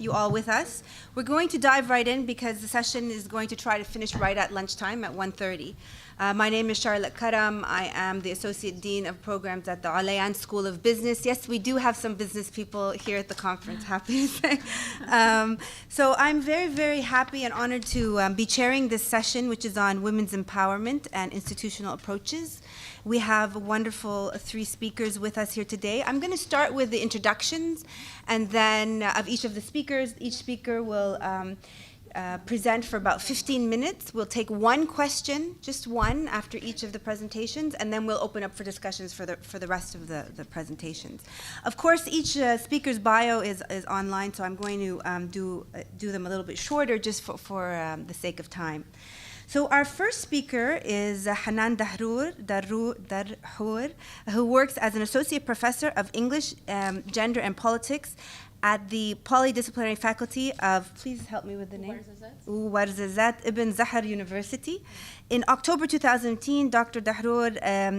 you all with us. We're going to dive right in because the session is going to try to finish right at lunchtime at 1:30. My name is Charlotte Karam. I am the Associate Dean of Programs at the Alayan School of Business. Yes, we do have some business people here at the conference, happy to say. So I'm very, very happy and honored to be chairing this session, which is on women's empowerment and institutional approaches. We have wonderful three speakers with us here today. I'm going to start with the introductions, and then of each of the speakers. Each speaker will present for about 15 minutes. We'll take one question, just one, after each of the presentations, and then we'll open up for discussions for the rest of the presentations. Of course, each speaker's bio is online, so I'm going to do them a little bit shorter just for the sake of time. So our first speaker is Hanan Darhour, who works as an associate professor of English, Gender and Politics at the Polydisciplinary Faculty of, please help me with the name, Ouarzazate Ibn Zahar University. In October 2018, Dr. Darhour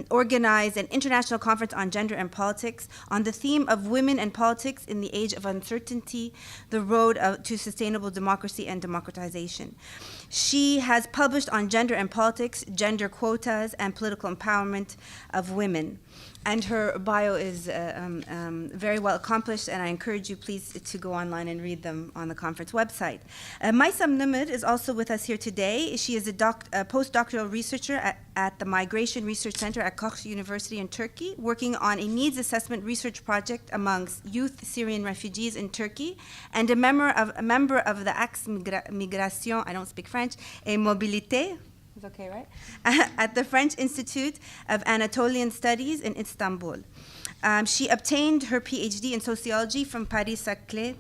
organized an international conference on gender and politics on the theme of women and politics in the age of uncertainty, the road to sustainable democracy and democratization. She has published on gender and politics, gender quotas, and political empowerment of women. And her bio is very well accomplished, and I encourage you please to go online and read them on the conference website. Maysam Nimr is also with us here today. She is a postdoctoral researcher at the Migration Research Center at Koç University in Turkey, working on a needs assessment research project amongst youth Syrian refugees in Turkey, and a member of the Axe Migration, I don't speak French, et Mobilité, it's okay, right? At the French Institute of Anatolian Studies in Istanbul. She obtained her PhD in sociology from Paris-Saclay,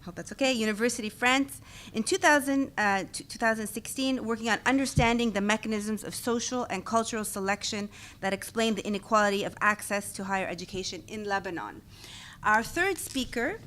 hope that's okay, University, France, in 2016, working on understanding the mechanisms of social and cultural selection that explain the inequality of access to higher education in Lebanon. Our third speaker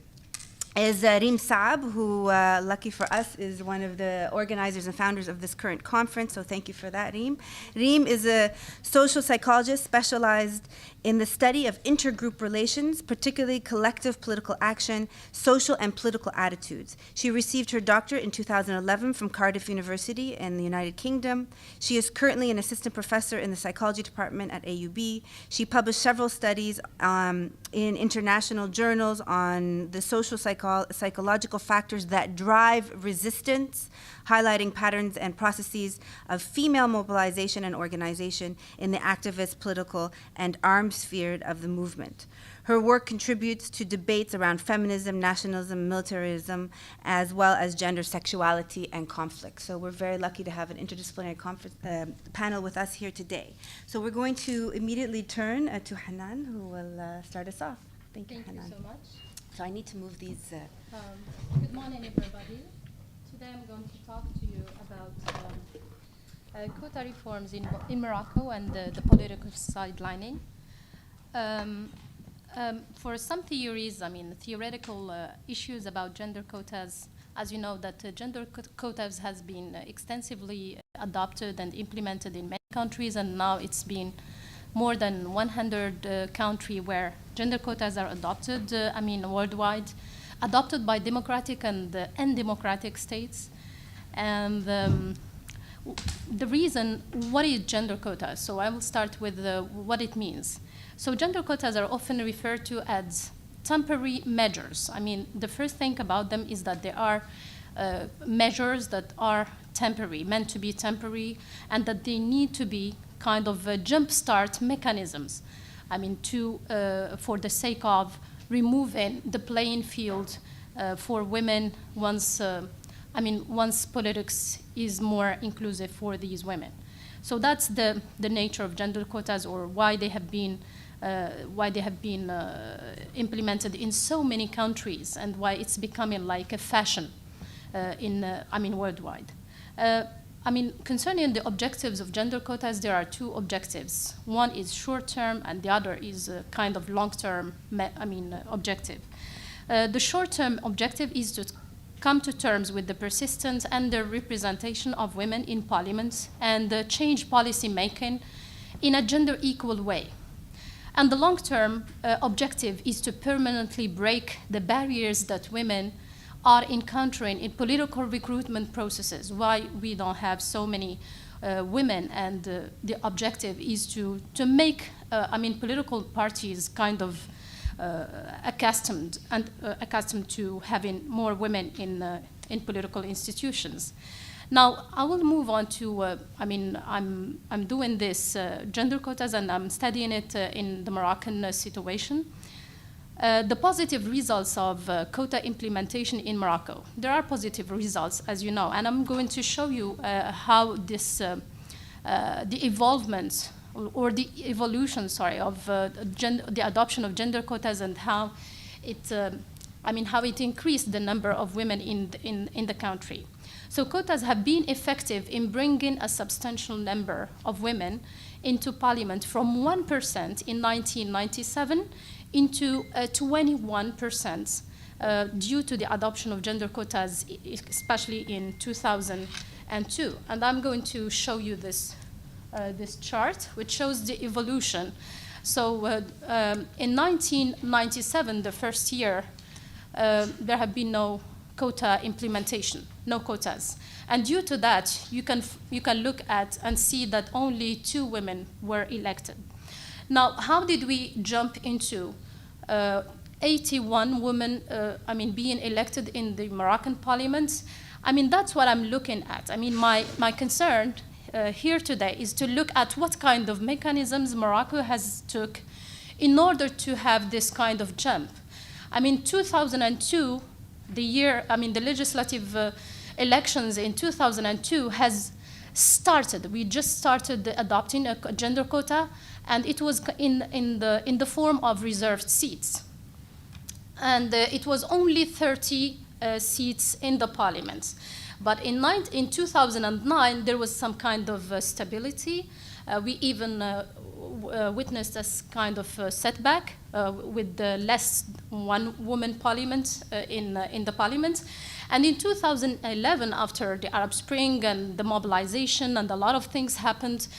is Reem Saab, who, lucky for us, is one of the organizers and founders of this current conference, so thank you for that, Reem. Reem is a social psychologist specialized in the study of intergroup relations, particularly collective political action, social and political attitudes. She received her doctorate in 2011 from Cardiff University in the United Kingdom. She is currently an assistant professor in the psychology department at AUB. She published several studies in international journals on the social psychological factors that drive resistance, highlighting patterns and processes of female mobilization and organization in the activist, political, and armed sphere of the movement. Her work contributes to debates around feminism, nationalism, militarism, as well as gender, sexuality, and conflict. So we're very lucky to have an interdisciplinary panel with us here today. So we're going to immediately turn to Hanan, who will start us off. Thank you, Hanan. Thank you so much. So I need to move these. Good morning, everybody. Today I'm going to talk to you about quota reforms in Morocco and the political sidelining. For some theories, theoretical issues about gender quotas, as you know, that gender quotas has been extensively adopted and implemented in many countries, and now it's been more than 100 countries where gender quotas are adopted, worldwide, adopted by democratic and undemocratic states. And the reason, what is gender quotas? So I will start with what it means. So gender quotas are often referred to as temporary measures. The first thing about them is that they are measures that are temporary, meant to be temporary, and that they need to be kind of jumpstart mechanisms. For the sake of removing the playing field for women once politics is more inclusive for these women. So that's the nature of gender quotas, or why they have been implemented in so many countries, and why it's becoming like a fashion worldwide. Concerning the objectives of gender quotas, there are two objectives. One is short-term, and the other is a kind of long-term objective. The short-term objective is to come to terms with the persistence and the representation of women in parliaments and change policy making in a gender equal way. And the long-term objective is to permanently break the barriers that women are encountering in political recruitment processes, why we don't have so many women, and the objective is to make, political parties kind of accustomed to having more women in political institutions. Now, I will move on to, I'm doing this gender quotas, and I'm studying it in the Moroccan situation. The positive results of quota implementation in Morocco. There are positive results, as you know, and I'm going to show you how this, the evolvement or the evolution, of the adoption of gender quotas, and how it, how it increased the number of women in the country. So quotas have been effective in bringing a substantial number of women into parliament from 1% in 1997 into 21% due to the adoption of gender quotas, especially in 2002. And I'm going to show you this, this chart, which shows the evolution. So in 1997, the first year, there have been no quota implementation, no quotas. And due to that, you can look at and see that only 2 women were elected. Now, how did we jump into 81 women, being elected in the Moroccan parliament? That's what I'm looking at. My concern here today is to look at what kind of mechanisms Morocco has took in order to have this kind of jump. 2002, the year, the legislative elections in 2002 has started. We just started adopting a gender quota, and it was in the form of reserved seats. And it was only 30 seats in the parliament. But in 2009, there was some kind of stability. We even witnessed a kind of setback with the less one-woman parliament in the parliament. And in 2011, after the Arab Spring and the mobilization and a lot of things happened,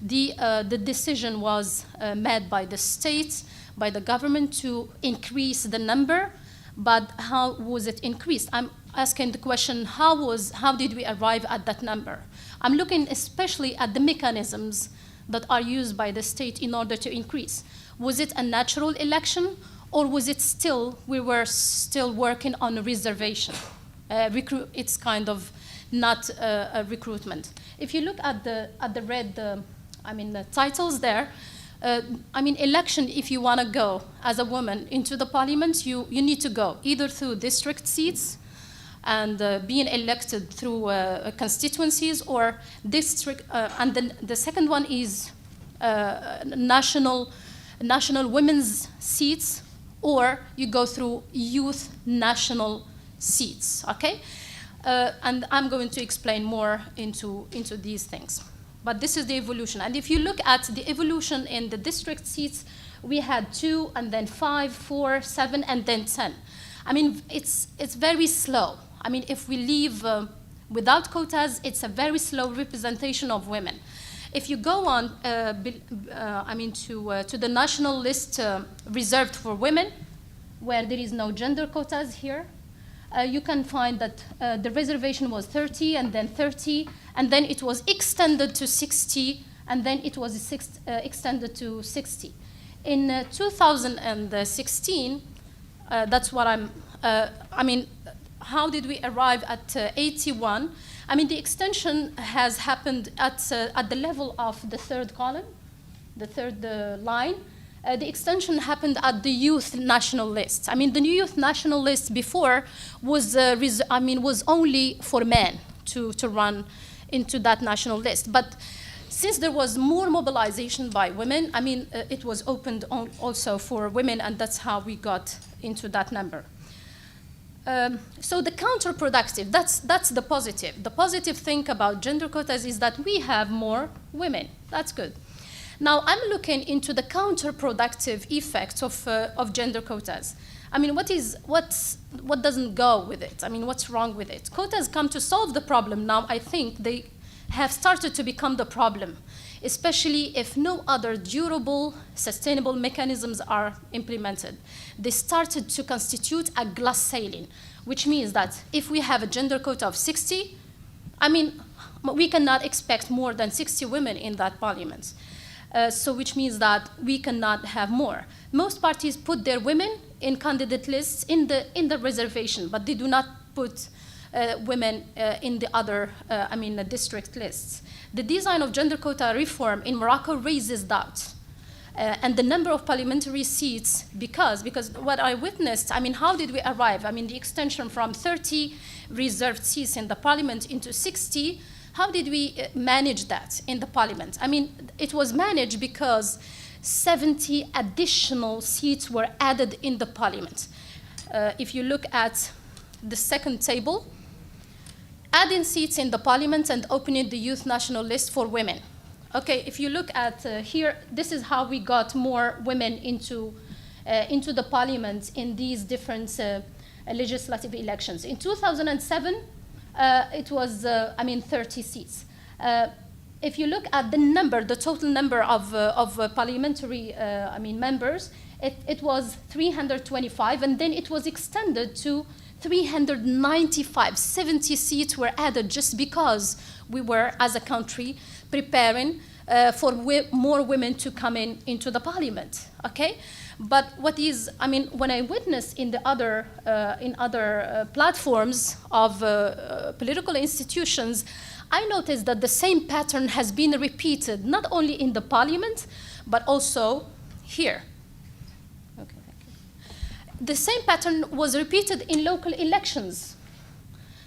the decision was made by the state, by the government, to increase the number. But how was it increased? I'm asking the question, how did we arrive at that number? I'm looking especially at the mechanisms that are used by the state in order to increase. Was it a natural election, or was it we were still working on a reservation? It's kind of not a recruitment. If you look at the red, the titles there, election, if you want to go as a woman into the parliament, you need to go either through district seats and being elected through constituencies, or district, and then the second one is national women's seats, or you go through youth national seats, okay? And I'm going to explain more into these things. But this is the evolution. And if you look at the evolution in the district seats, we had 2, and then 5, 4, 7, and then 10. It's very slow. If we leave without quotas, it's a very slow representation of women. If you go on, to the national list reserved for women, where there is no gender quotas here, you can find that the reservation was 30, and then 30, and then it was extended to 60, and then it was extended to 60. In 2016, that's what how did we arrive at 81? The extension has happened at the level of the third column, the third line. The extension happened at the youth national list. The new youth national list before was was only for men to run into that national list. But since there was more mobilization by women, it was opened also for women, and that's how we got into that number. So the counterproductive, that's the positive. The positive thing about gender quotas is that we have more women. That's good. Now I'm looking into the counterproductive effects of gender quotas. What doesn't go with it? What's wrong with it? Quotas come to solve the problem. Now I think they have started to become the problem, especially if no other durable, sustainable mechanisms are implemented. They started to constitute a glass ceiling. which means that if we have a gender quota of 60, I mean, we cannot expect more than 60 women in that parliament. So which means that we cannot have more. Most parties put their women in candidate lists in the reservation, but they do not put women in the other, district lists. The design of gender quota reform in Morocco raises doubt. And the number of parliamentary seats, because what I witnessed, I mean, how did we arrive? I mean, the extension from 30 reserved seats in the parliament into 60, how did we manage that in the parliament? I mean, it was managed because 70 additional seats were added in the parliament. If you look at the second table, adding seats in the parliament and opening the youth national list for women. Okay, if you look at here, this is how we got more women into the parliament in these different legislative elections. In 2007, it was, 30 seats. If you look at the total number of parliamentary, members, it was 325, and then it was extended to 395. 70 seats were added just because we were, as a country, preparing for more women to come into the parliament, okay? But what is, when I witness in the other, platforms of political institutions, I noticed that the same pattern has been repeated, not only in the parliament, but also here. Okay, thank you. The same pattern was repeated in local elections.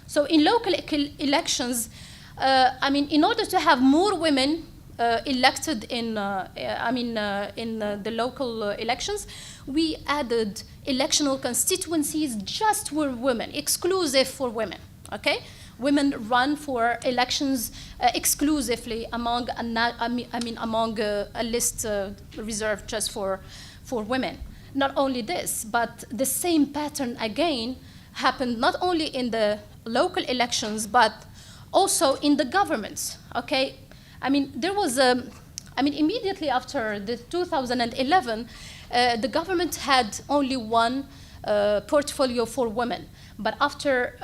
So in local elections, in order to have more women elected in the local elections, we added electional constituencies just for women, exclusive for women, okay? Women run for elections exclusively among a list reserved just for women. Not only this, but the same pattern again happened not only in the local elections, but also in the governments, okay? There was immediately after the 2011, the government had only one portfolio for women. But after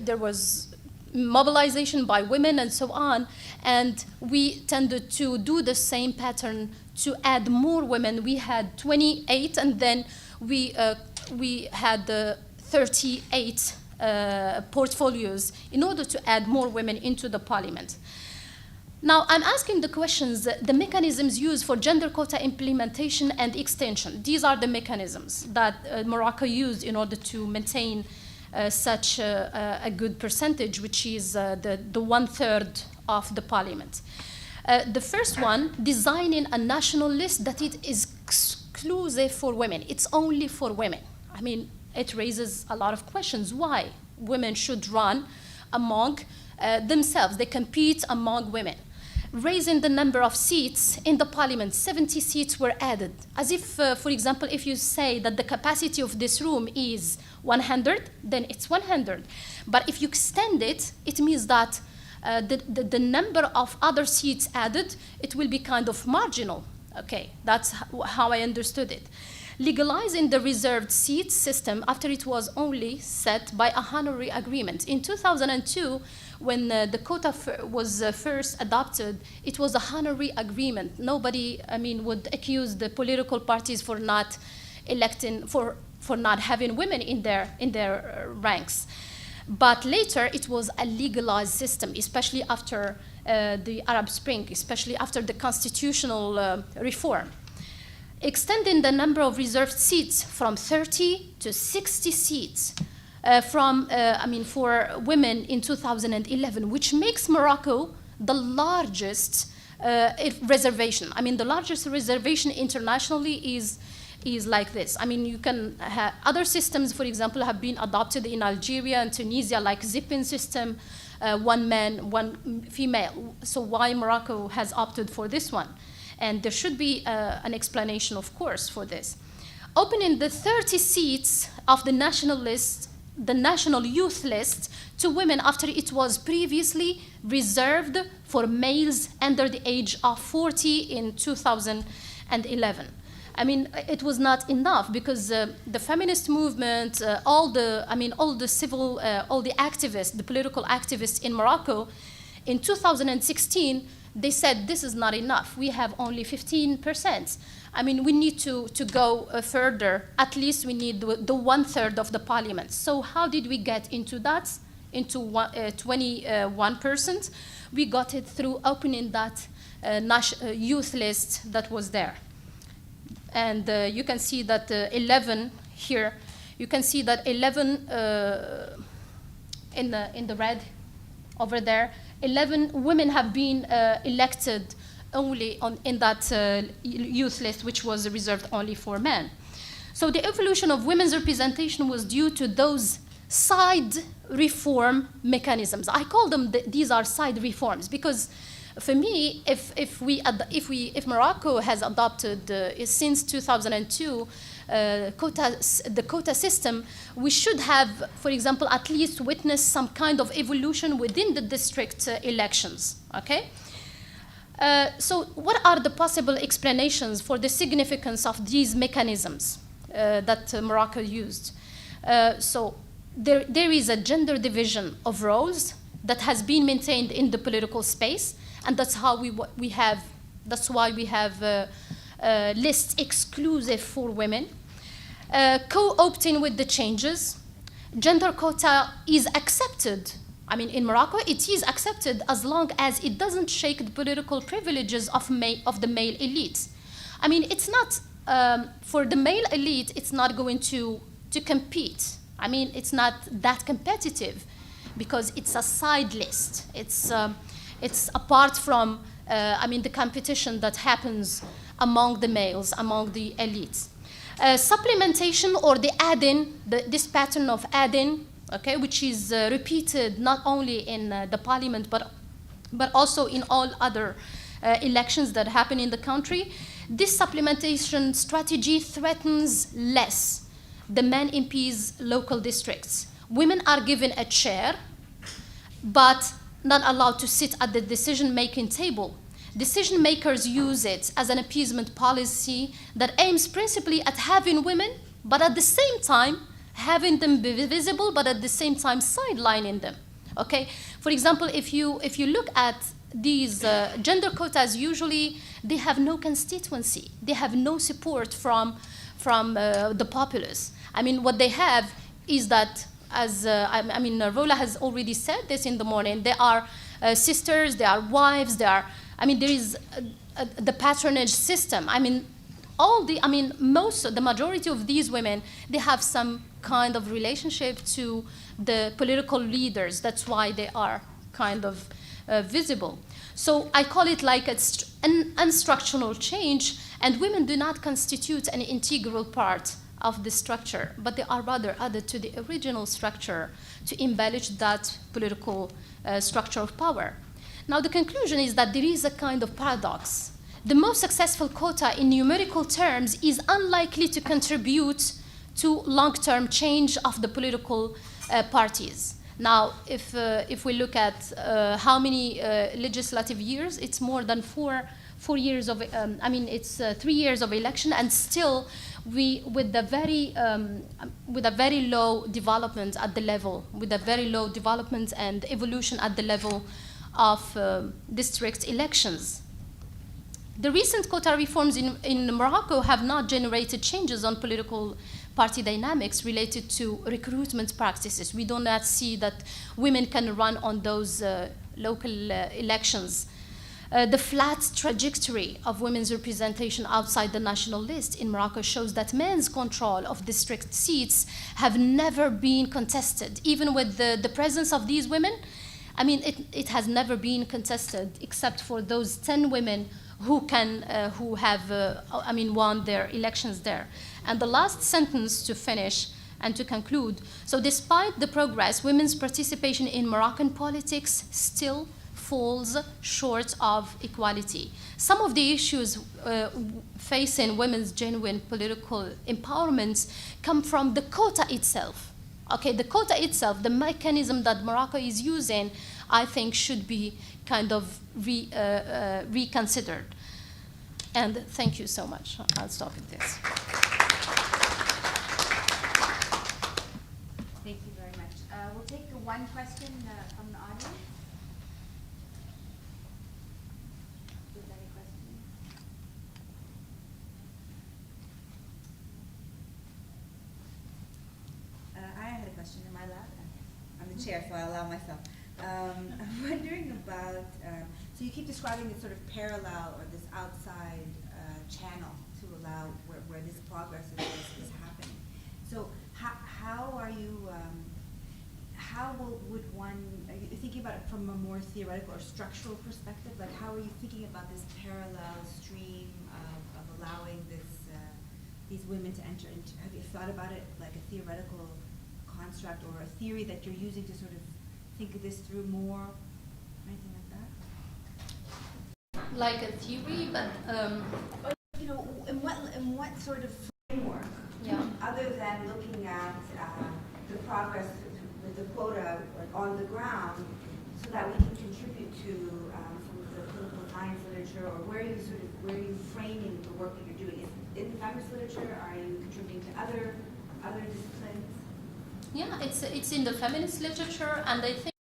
there was mobilization by women and so on, and we tended to do the same pattern to add more women. We had 28, and then we had 38 portfolios in order to add more women into the parliament. Now, I'm asking the questions, the mechanisms used for gender quota implementation and extension. These are the mechanisms that Morocco used in order to maintain such a good percentage, which is the 1/3 of the parliament. The first one, designing a national list that it is exclusive for women. It's only for women. It raises a lot of questions. Why women should run among themselves? They compete among women. Raising the number of seats in the parliament, 70 seats were added. As if, for example, if you say that the capacity of this room is 100, then it's 100. But if you extend it, it means that the number of other seats added, it will be kind of marginal. Okay, that's how I understood it. Legalizing the reserved seat system after it was only set by a honorary agreement. In 2002, when the quota was first adopted, it was a honorary agreement. Nobody, would accuse the political parties for not electing, for not having women in their ranks. But later, it was a legalized system, especially after the Arab Spring, especially after the constitutional reform. Extending the number of reserved seats from 30 to 60 seats for women in 2011, which makes Morocco the largest reservation. The largest reservation internationally is like this. You can have other systems, for example, have been adopted in Algeria and Tunisia, like Zippin system, one man, one female. So why Morocco has opted for this one? And there should be an explanation, of course, for this. Opening the 30 seats of the national list, the national youth list, to women after it was previously reserved for males under the age of 40 in 2011. I mean, it was not enough because the feminist movement, all the activists, the political activists in Morocco, in 2016, they said this is not enough. We have only 15%. I mean, we need to go further. At least we need the 1/3 of the parliament. So how did we get into that? Into 21%. We got it through opening that youth list that was there. And you can see that 11 here, you can see that 11 in the red over there, 11 women have been elected only in that youth list, which was reserved only for men. So the evolution of women's representation was due to those side reform mechanisms. I call them, these are side reforms, because for me, if Morocco has adopted since 2002 the quota system, we should have, for example, at least witnessed some kind of evolution within the district elections. Okay. So what are the possible explanations for the significance of these mechanisms that Morocco used? So there is a gender division of roles that has been maintained in the political space, and that's how that's why we have lists exclusive for women. Co-opting with the changes, gender quota is accepted. I mean, in Morocco, it is accepted as long as it doesn't shake the political privileges of the male elite. I mean, it's not, for the male elite, it's not going to compete. I mean, it's not that competitive because it's a side list. It's apart from, the competition that happens among the males, among the elites. Supplementation, or the add-in, this pattern of add-in, okay, which is repeated not only in the parliament, but also in all other elections that happen in the country. This supplementation strategy threatens less the men MPs' local districts. Women are given a chair, but not allowed to sit at the decision-making table. Decision makers use it as an appeasement policy that aims principally at having women, but at the same time having them be visible, but at the same time sidelining them. Okay. For example, if you look at these gender quotas, usually they have no constituency. They have no support from the populace. I mean, what they have is that, as Rola has already said this in the morning, they are sisters, they are wives, they are. I mean, there is the patronage system. I mean, the majority of these women, they have some kind of relationship to the political leaders. That's why they are kind of visible. So I call it like an unstructural change, and women do not constitute an integral part of the structure, but they are rather added to the original structure to embellish that political structure of power. Now, the conclusion is that there is a kind of paradox. The most successful quota in numerical terms is unlikely to contribute to long-term change of the political parties. Now, if we look at how many legislative years, it's more than four years of, it's 3 years of election, and still with a very low development at the level, with a very low development and evolution at the level of district elections. The recent quota reforms in Morocco have not generated changes on political party dynamics related to recruitment practices. We do not see that women can run on those local elections. The flat trajectory of women's representation outside the national list in Morocco shows that men's control of district seats have never been contested. Even with the presence of these women, I mean, it has never been contested except for those 10 women who have won their elections there. And the last sentence to finish and to conclude. So despite the progress, women's participation in Moroccan politics still falls short of equality. Some of the issues facing women's genuine political empowerment come from the quota itself. Okay, the quota itself, the mechanism that Morocco is using, I think should be kind of reconsidered. And thank you so much. I'll stop at this. Thank you very much. We'll take one question from the audience. Is there any question? I had a question. Am I allowed? I'm the chair, so I allow myself. I'm wondering about, so you keep describing this sort of parallel or this outside channel to allow where this progress is happening. So how are you, would one, are you thinking about it from a more theoretical or structural perspective? Like how are you thinking about this parallel stream of allowing these women to enter into, have you thought about it like a theoretical construct or a theory that you're using to sort of think of this through more, anything like that? Like a theory, but you know, in what sort of framework, other than looking at the progress with the quota on the ground, so that we can contribute to some of the political science literature, or where are you framing the work that you're doing? Is it in the feminist literature? Are you contributing to other disciplines? Yeah, it's in the feminist literature, and I think,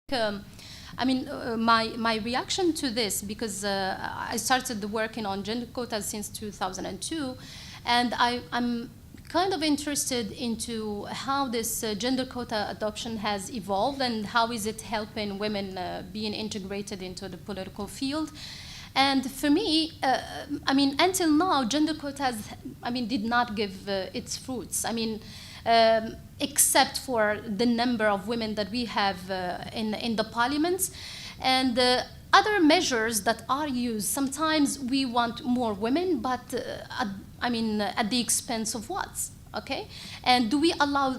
my reaction to this, because I started working on gender quotas since 2002, and I'm kind of interested into how this gender quota adoption has evolved and how is it helping women being integrated into the political field. And for me, until now, gender quotas, did not give its fruits. Except for the number of women that we have in the parliament. And other measures that are used, sometimes we want more women, but at the expense of what? Okay, and do we allow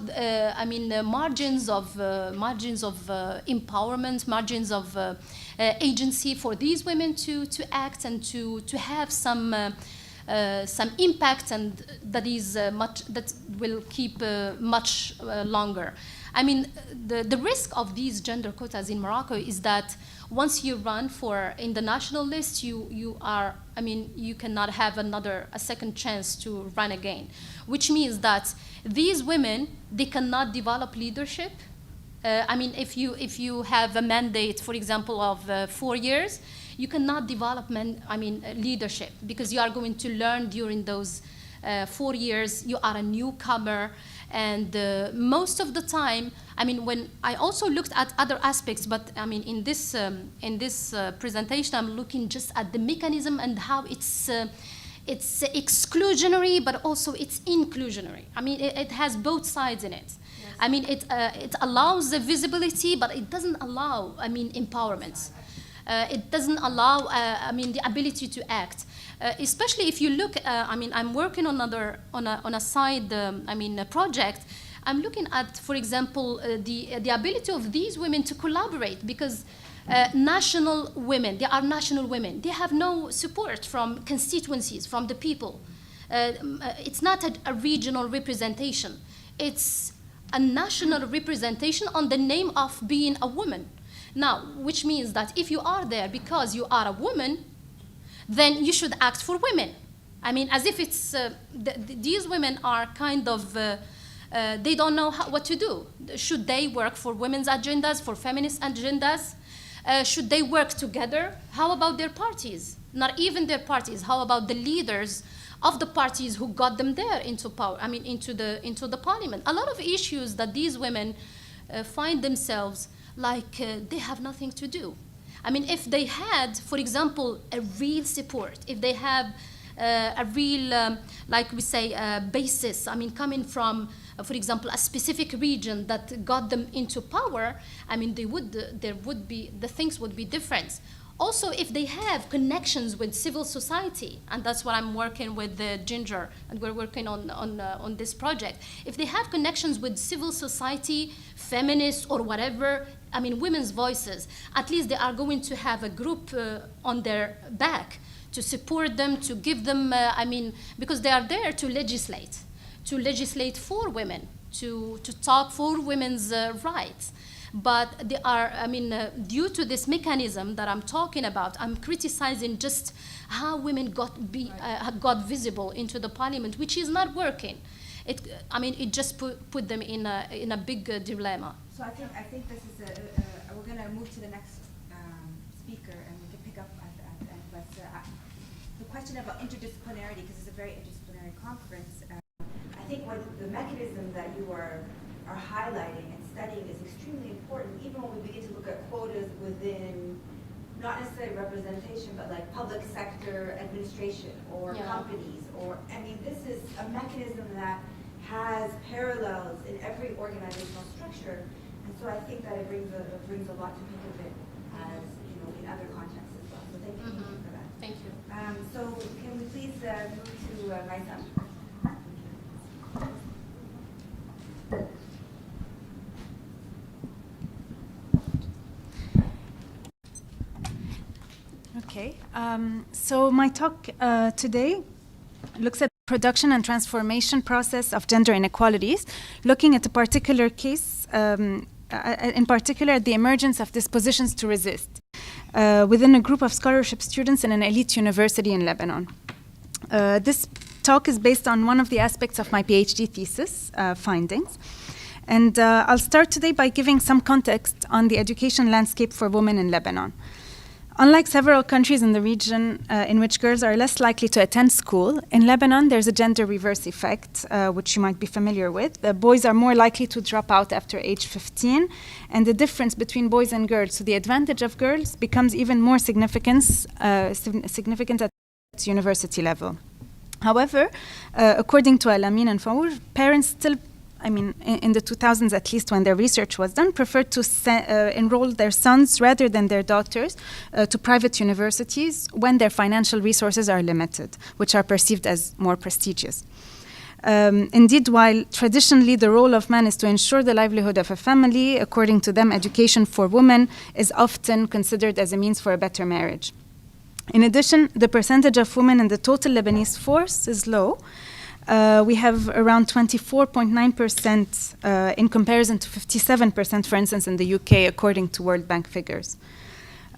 margins of empowerment, margins of agency for these women to act and to have some impact, and that will keep much longer. The risk of these gender quotas in Morocco is that once you run in the national list, you cannot have a second chance to run again, which means that these women, they cannot develop leadership. If you have a mandate, for example, of 4 years, you cannot develop leadership, because you are going to learn during those 4 years. You are a newcomer, and most of the time, when I also looked at other aspects, but in this presentation, I'm looking just at the mechanism and how it's exclusionary, but also it's inclusionary. It has both sides in it. Yes. It allows the visibility, but it doesn't allow empowerment. It doesn't allow the ability to act, especially if you look. I'm working on a side project. I'm looking at, for example, the ability of these women to collaborate, because national women, they are national women. They have no support from constituencies, from the people. It's not a regional representation. It's a national representation on the name of being a woman. Now, which means that if you are there because you are a woman, then you should act for women. As if it's, these women are kind of, they don't know what to do. Should they work for women's agendas, for feminist agendas? Should they work together? How about their parties? Not even their parties. How about the leaders of the parties who got them there into power? Into the parliament. A lot of issues that these women find themselves like they have nothing to do. If they had, for example, a real support, if they have a real, like we say, basis, coming from, for example, a specific region that got them into power, the things would be different. Also, if they have connections with civil society, and that's what I'm working with Ginger, and we're working on this project. If they have connections with civil society, feminists or whatever, women's voices, at least they are going to have a group on their back to support them, to give them, because they are there to legislate for women, to talk for women's rights. But they are, due to this mechanism that I'm talking about, I'm criticizing just how women got visible into the parliament, which is not working. It just put them in a big dilemma. So I think this is we're going to move to the next speaker, and we can pick up at the end. But the question about interdisciplinarity, because it's a very interdisciplinary conference, I think what the mechanism that you are highlighting and studying is extremely important, even when we begin to look at quotas within, not necessarily representation, but like public sector administration or companies, this is a mechanism that has parallels in every organizational structure, and so I think that it brings a lot to think of it as, in other contexts as well. So thank you for that. Thank you. So can we please move to Maisam? Okay, so my talk today looks at the production and transformation process of gender inequalities, looking at a particular case, in particular at the emergence of dispositions to resist within a group of scholarship students in an elite university in Lebanon. This talk is based on one of the aspects of my PhD thesis findings. And I'll start today by giving some context on the education landscape for women in Lebanon. Unlike several countries in the region in which girls are less likely to attend school, in Lebanon there's a gender reverse effect, which you might be familiar with. The boys are more likely to drop out after age 15, and the difference between boys and girls, so the advantage of girls, becomes even more significant at university level. However, according to Al-Amin and Faour, parents still, in the 2000s at least, when their research was done, preferred to enroll their sons rather than their daughters to private universities when their financial resources are limited, which are perceived as more prestigious. Indeed, while traditionally the role of man is to ensure the livelihood of a family, according to them, education for women is often considered as a means for a better marriage. In addition, the percentage of women in the total Lebanese force is low. We have around 24.9% in comparison to 57%, for instance, in the UK, according to World Bank figures.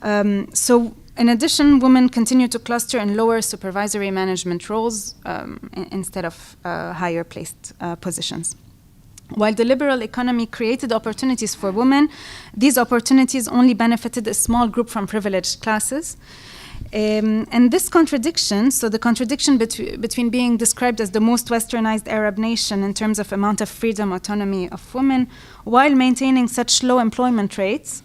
So, in addition, women continue to cluster in lower supervisory management roles instead of higher placed positions. While the liberal economy created opportunities for women, these opportunities only benefited a small group from privileged classes. And this contradiction, so the contradiction between being described as the most westernized Arab nation in terms of amount of freedom, autonomy of women, while maintaining such low employment rates,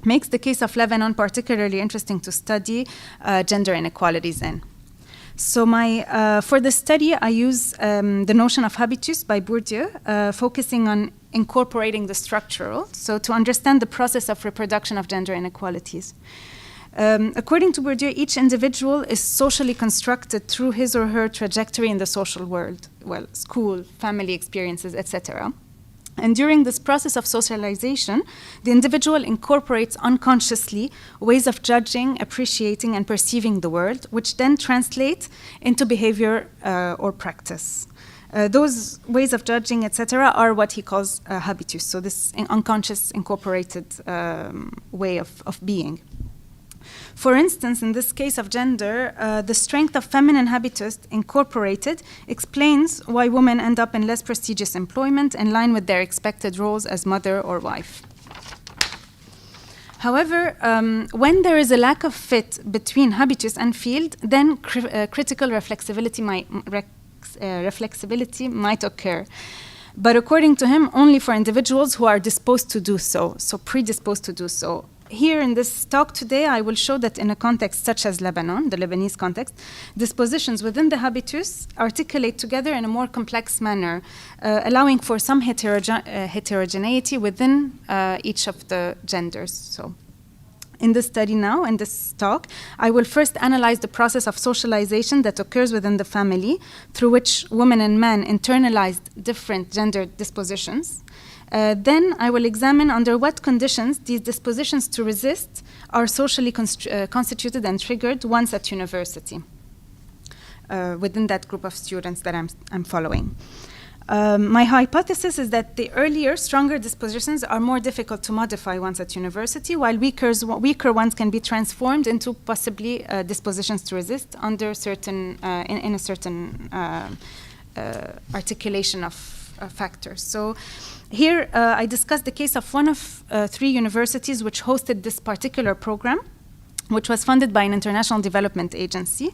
makes the case of Lebanon particularly interesting to study gender inequalities in. So for the study, I use the notion of habitus by Bourdieu, focusing on incorporating the structural, so to understand the process of reproduction of gender inequalities. According to Bourdieu, each individual is socially constructed through his or her trajectory in the social world, school, family experiences, etc. And during this process of socialization, the individual incorporates unconsciously ways of judging, appreciating, and perceiving the world, which then translate into behavior or practice. Those ways of judging, etc., are what he calls habitus, so this unconscious incorporated way of being. For instance, in this case of gender, the strength of feminine habitus incorporated explains why women end up in less prestigious employment in line with their expected roles as mother or wife. However, when there is a lack of fit between habitus and field, then critical reflexivity might occur. But according to him, only for individuals who are disposed to do so, so predisposed to do so. Here in this talk today, I will show that in a context such as Lebanon, the Lebanese context, dispositions within the habitus articulate together in a more complex manner, allowing for some heterogeneity within each of the genders. So, in this study now, in this talk, I will first analyze the process of socialization that occurs within the family, through which women and men internalized different gender dispositions. Then I will examine under what conditions these dispositions to resist are socially constituted and triggered once at university, within that group of students that I'm following. My hypothesis is that the earlier, stronger dispositions are more difficult to modify once at university, while weaker ones can be transformed into possibly dispositions to resist under certain, in a certain articulation of factors. So here I discussed the case of one of 3 universities which hosted this particular program, which was funded by an international development agency.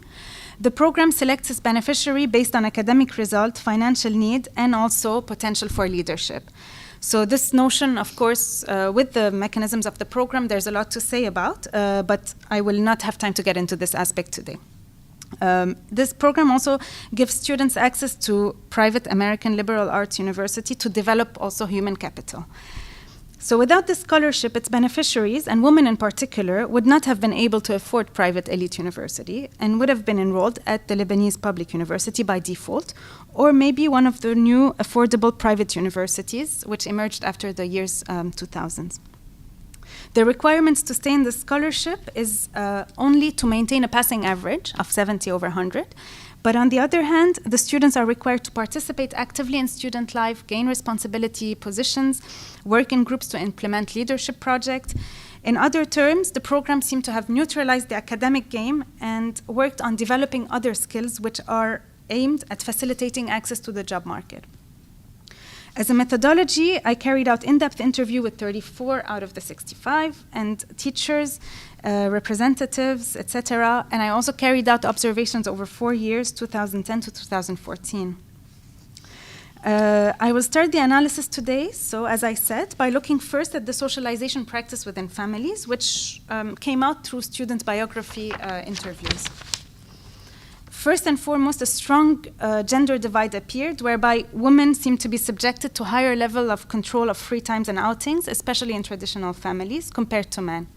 The program selects its beneficiary based on academic result, financial need, and also potential for leadership. So this notion, of course, with the mechanisms of the program, there's a lot to say about, but I will not have time to get into this aspect today. This program also gives students access to private American liberal arts university to develop also human capital. So without this scholarship, its beneficiaries, and women in particular, would not have been able to afford private elite university and would have been enrolled at the Lebanese public university by default, or maybe one of the new affordable private universities which emerged after the years 2000s. The requirements to stay in the scholarship is only to maintain a passing average of 70 over 100. But on the other hand, the students are required to participate actively in student life, gain responsibility positions, work in groups to implement leadership projects. In other terms, the program seemed to have neutralized the academic game and worked on developing other skills which are aimed at facilitating access to the job market. As a methodology, I carried out in-depth interview with 34 out of the 65 and teachers, representatives, etc. And I also carried out observations over 4 years, 2010 to 2014. I will start the analysis today, so as I said, by looking first at the socialization practice within families, which came out through student biography interviews. First and foremost, a strong gender divide appeared, whereby women seemed to be subjected to higher level of control of free times and outings, especially in traditional families, compared to men.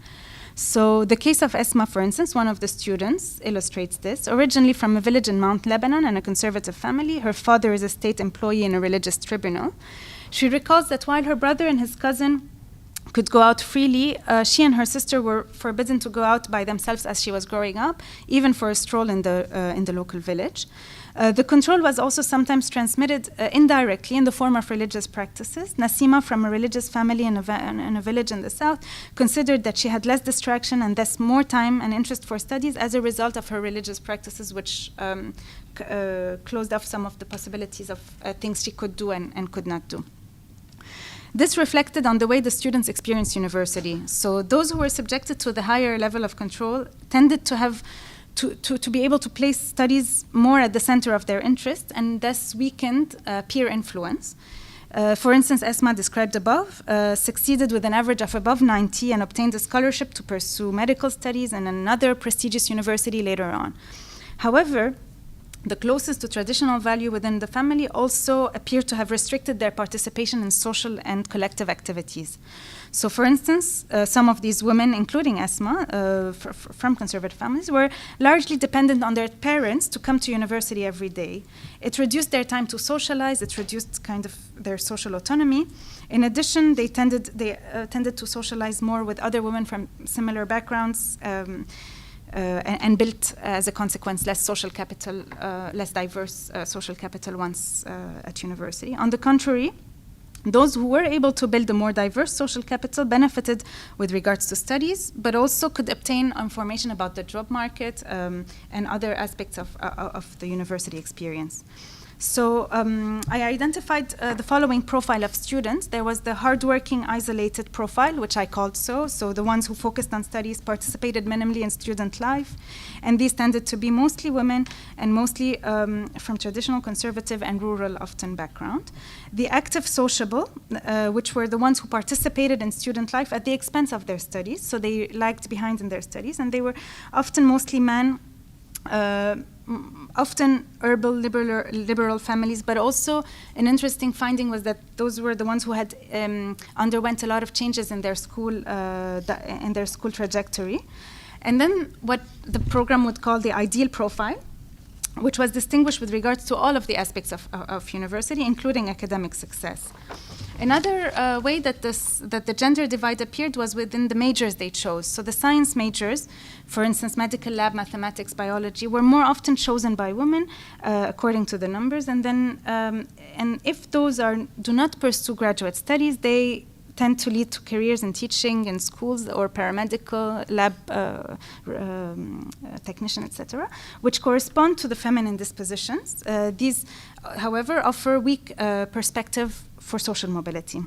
So the case of Esma, for instance, one of the students, illustrates this. Originally from a village in Mount Lebanon and a conservative family, her father is a state employee in a religious tribunal. She recalls that while her brother and his cousin could go out freely, she and her sister were forbidden to go out by themselves as she was growing up, even for a stroll in the local village. The control was also sometimes transmitted indirectly in the form of religious practices. Nasima, from a religious family in a village in the south, considered that she had less distraction and thus more time and interest for studies as a result of her religious practices, which closed off some of the possibilities of things she could do and could not do. This reflected on the way the students experienced university. So those who were subjected to the higher level of control tended to have to be able to place studies more at the center of their interest and thus weakened peer influence. For instance, Esma, described above, succeeded with an average of above 90 and obtained a scholarship to pursue medical studies in another prestigious university later on. However, the closest to traditional value within the family also appear to have restricted their participation in social and collective activities. So, for instance, some of these women, including Esma, from conservative families, were largely dependent on their parents to come to university every day. It reduced their time to socialize, it reduced kind of their social autonomy. In addition, they tended to socialize more with other women from similar backgrounds, and built, as a consequence, less social capital, less diverse social capital once at university. On the contrary, those who were able to build a more diverse social capital benefited with regards to studies, but also could obtain information about the job market and other aspects of the university experience. So I identified the following profile of students. There was the hardworking, isolated profile, which I called so the ones who focused on studies, participated minimally in student life, and these tended to be mostly women and mostly from traditional conservative and rural often background. The active sociable, which were the ones who participated in student life at the expense of their studies, so they lagged behind in their studies, and they were often mostly men, often urban liberal families, but also an interesting finding was that those were the ones who had underwent a lot of changes in their school trajectory. And then what the program would call the ideal profile, which was distinguished with regards to all of the aspects of university, including academic success. Another way that the gender divide appeared was within the majors they chose. So the science majors, for instance, medical lab, mathematics, biology, were more often chosen by women, according to the numbers. And then, and if those do not pursue graduate studies, they tend to lead to careers in teaching in schools or paramedical, lab technician, etc., which correspond to the feminine dispositions. These, however, offer weak perspective for social mobility.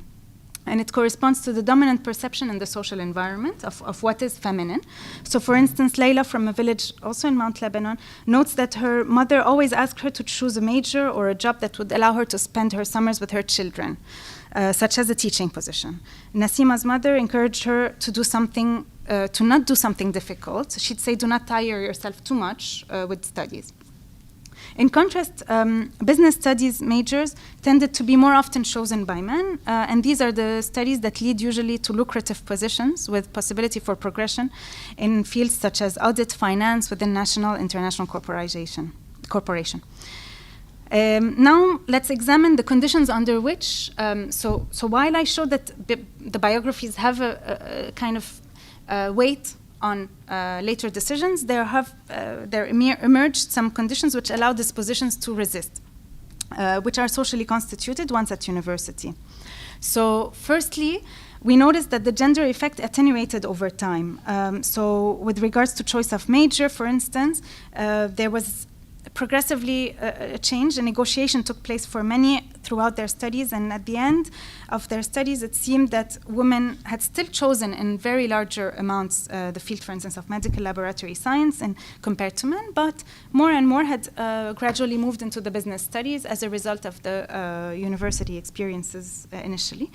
And it corresponds to the dominant perception in the social environment of what is feminine. So, for instance, Layla from a village also in Mount Lebanon notes that her mother always asked her to choose a major or a job that would allow her to spend her summers with her children, such as a teaching position. Nasima's mother encouraged her to do something, to not do something difficult. She'd say, do not tire yourself too much with studies. In contrast, business studies majors tended to be more often chosen by men, and these are the studies that lead usually to lucrative positions with possibility for progression in fields such as audit, finance, within national, international corporation. Now let's examine the conditions under which, so while I showed that the biographies have a kind of weight on later decisions, there emerged some conditions which allow dispositions to resist, which are socially constituted once at university. So firstly, we noticed that the gender effect attenuated over time. So with regards to choice of major, for instance, there was progressively a change. A negotiation took place for many throughout their studies, and at the end of their studies, it seemed that women had still chosen in very larger amounts the field, for instance, of medical laboratory science and compared to men, but more and more had gradually moved into the business studies as a result of the university experiences initially.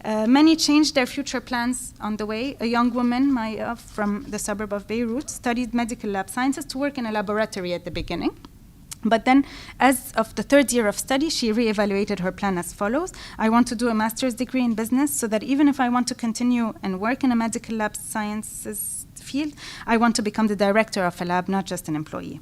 Many changed their future plans on the way. A young woman, Maya, from the suburb of Beirut, studied medical lab sciences to work in a laboratory at the beginning. But then, as of the third year of study, she reevaluated her plan as follows. I want to do a master's degree in business so that even if I want to continue and work in a medical lab sciences field, I want to become the director of a lab, not just an employee.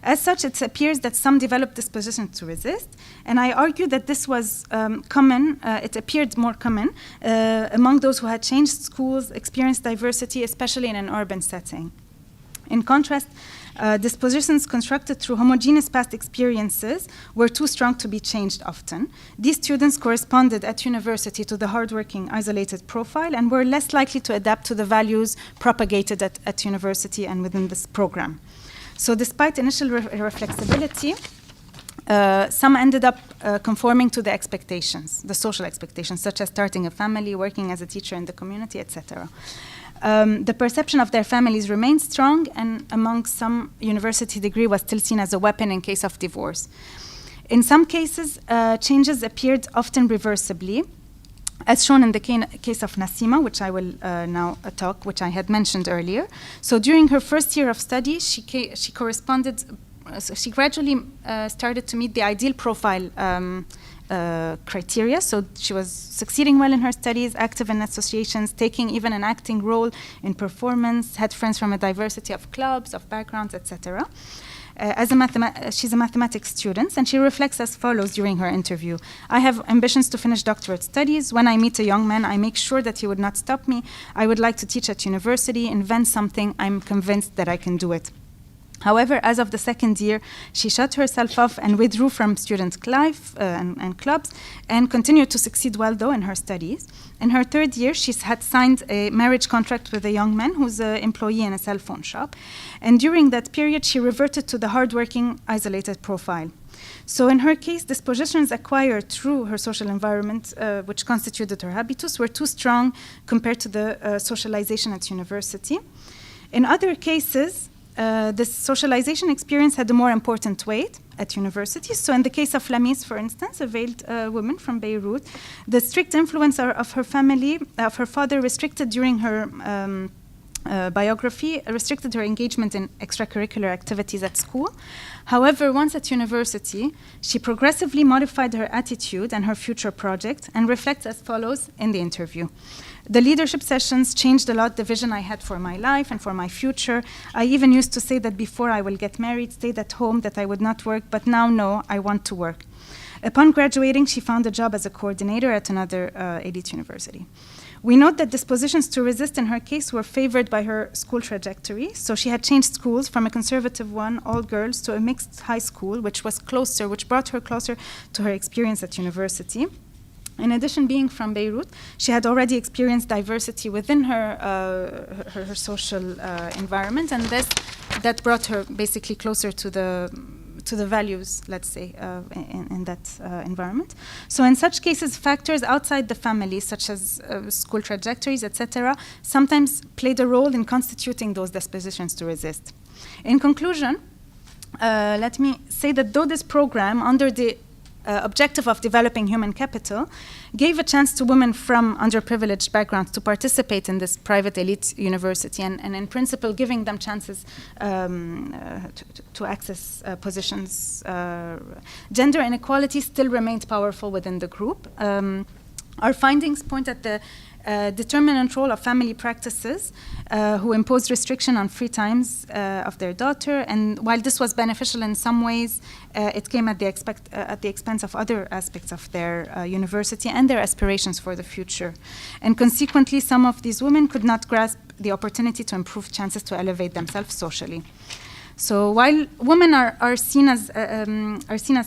As such, it appears that some developed disposition to resist, and I argue that this was common, it appeared more common among those who had changed schools, experienced diversity, especially in an urban setting. In contrast, dispositions constructed through homogeneous past experiences were too strong to be changed often. These students corresponded at university to the hardworking, isolated profile and were less likely to adapt to the values propagated at university and within this program. So despite initial reflexibility, some ended up conforming to the expectations, the social expectations, such as starting a family, working as a teacher in the community, etc. The perception of their families remained strong, and among some, university degree was still seen as a weapon in case of divorce. In some cases, changes appeared often reversibly, as shown in the case of Nasima, which I will now talk, which I had mentioned earlier. So during her first year of study, she gradually started to meet the ideal profile criteria. So she was succeeding well in her studies, active in associations, taking even an acting role in performance, had friends from a diversity of clubs, of backgrounds, etc. She's a mathematics student, and she reflects as follows during her interview. I have ambitions to finish doctorate studies. When I meet a young man, I make sure that he would not stop me. I would like to teach at university, invent something. I'm convinced that I can do it. However, as of the second year, she shut herself off and withdrew from student life and clubs, and continued to succeed well, though, in her studies. In her third year, she had signed a marriage contract with a young man who's an employee in a cell phone shop. And during that period, she reverted to the hardworking, isolated profile. So in her case, dispositions acquired through her social environment, which constituted her habitus, were too strong compared to the socialization at university. In other cases, this socialization experience had a more important weight at university. So in the case of Lamis, for instance, a veiled woman from Beirut, the strict influence of her family, of her father, restricted during her biography, restricted her engagement in extracurricular activities at school. However, once at university, she progressively modified her attitude and her future project, and reflects as follows in the interview. The leadership sessions changed a lot the vision I had for my life and for my future. I even used to say that before I will get married, stayed at home, that I would not work, but now no, I want to work. Upon graduating, she found a job as a coordinator at another elite university. We note that dispositions to resist in her case were favored by her school trajectory. So she had changed schools from a conservative one, all girls, to a mixed high school, which brought her closer to her experience at university. In addition, being from Beirut, she had already experienced diversity within her social environment, and that brought her basically closer to the values, let's say, in that environment. So in such cases, factors outside the family, such as school trajectories, etc., sometimes played a role in constituting those dispositions to resist. In conclusion, let me say that though this program, under the objective of developing human capital, gave a chance to women from underprivileged backgrounds to participate in this private elite university, and in principle giving them chances to access positions. Gender inequality still remained powerful within the group. Our findings point at the determinant role of family practices who imposed restriction on free times of their daughter, and while this was beneficial in some ways, it came at the expense of other aspects of their university and their aspirations for the future. And consequently, some of these women could not grasp the opportunity to improve chances to elevate themselves socially. So while women are seen as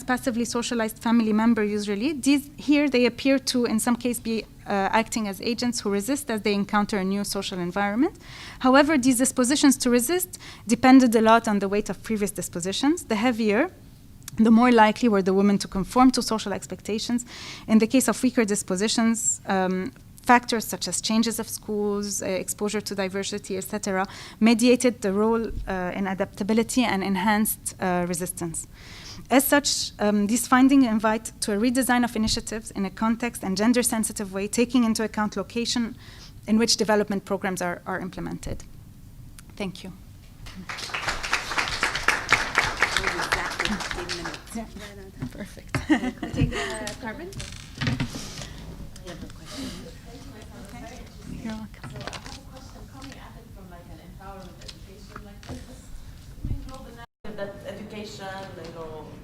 passively socialized family members usually, they appear to, in some cases, be acting as agents who resist as they encounter a new social environment. However, these dispositions to resist depended a lot on the weight of previous dispositions. The heavier, the more likely were the women to conform to social expectations. In the case of weaker dispositions, factors such as changes of schools, exposure to diversity, etc., mediated the role in adaptability and enhanced resistance. As such, these findings invite to a redesign of initiatives in a context and gender-sensitive way, taking into account location in which development programs are implemented. Thank you. Exactly 15 minutes. Yeah. Right on time. Perfect. Can we take Carmen? You have a question. You're welcome. So I have a question coming at it from like an empowerment education like this. We know the narrative that education,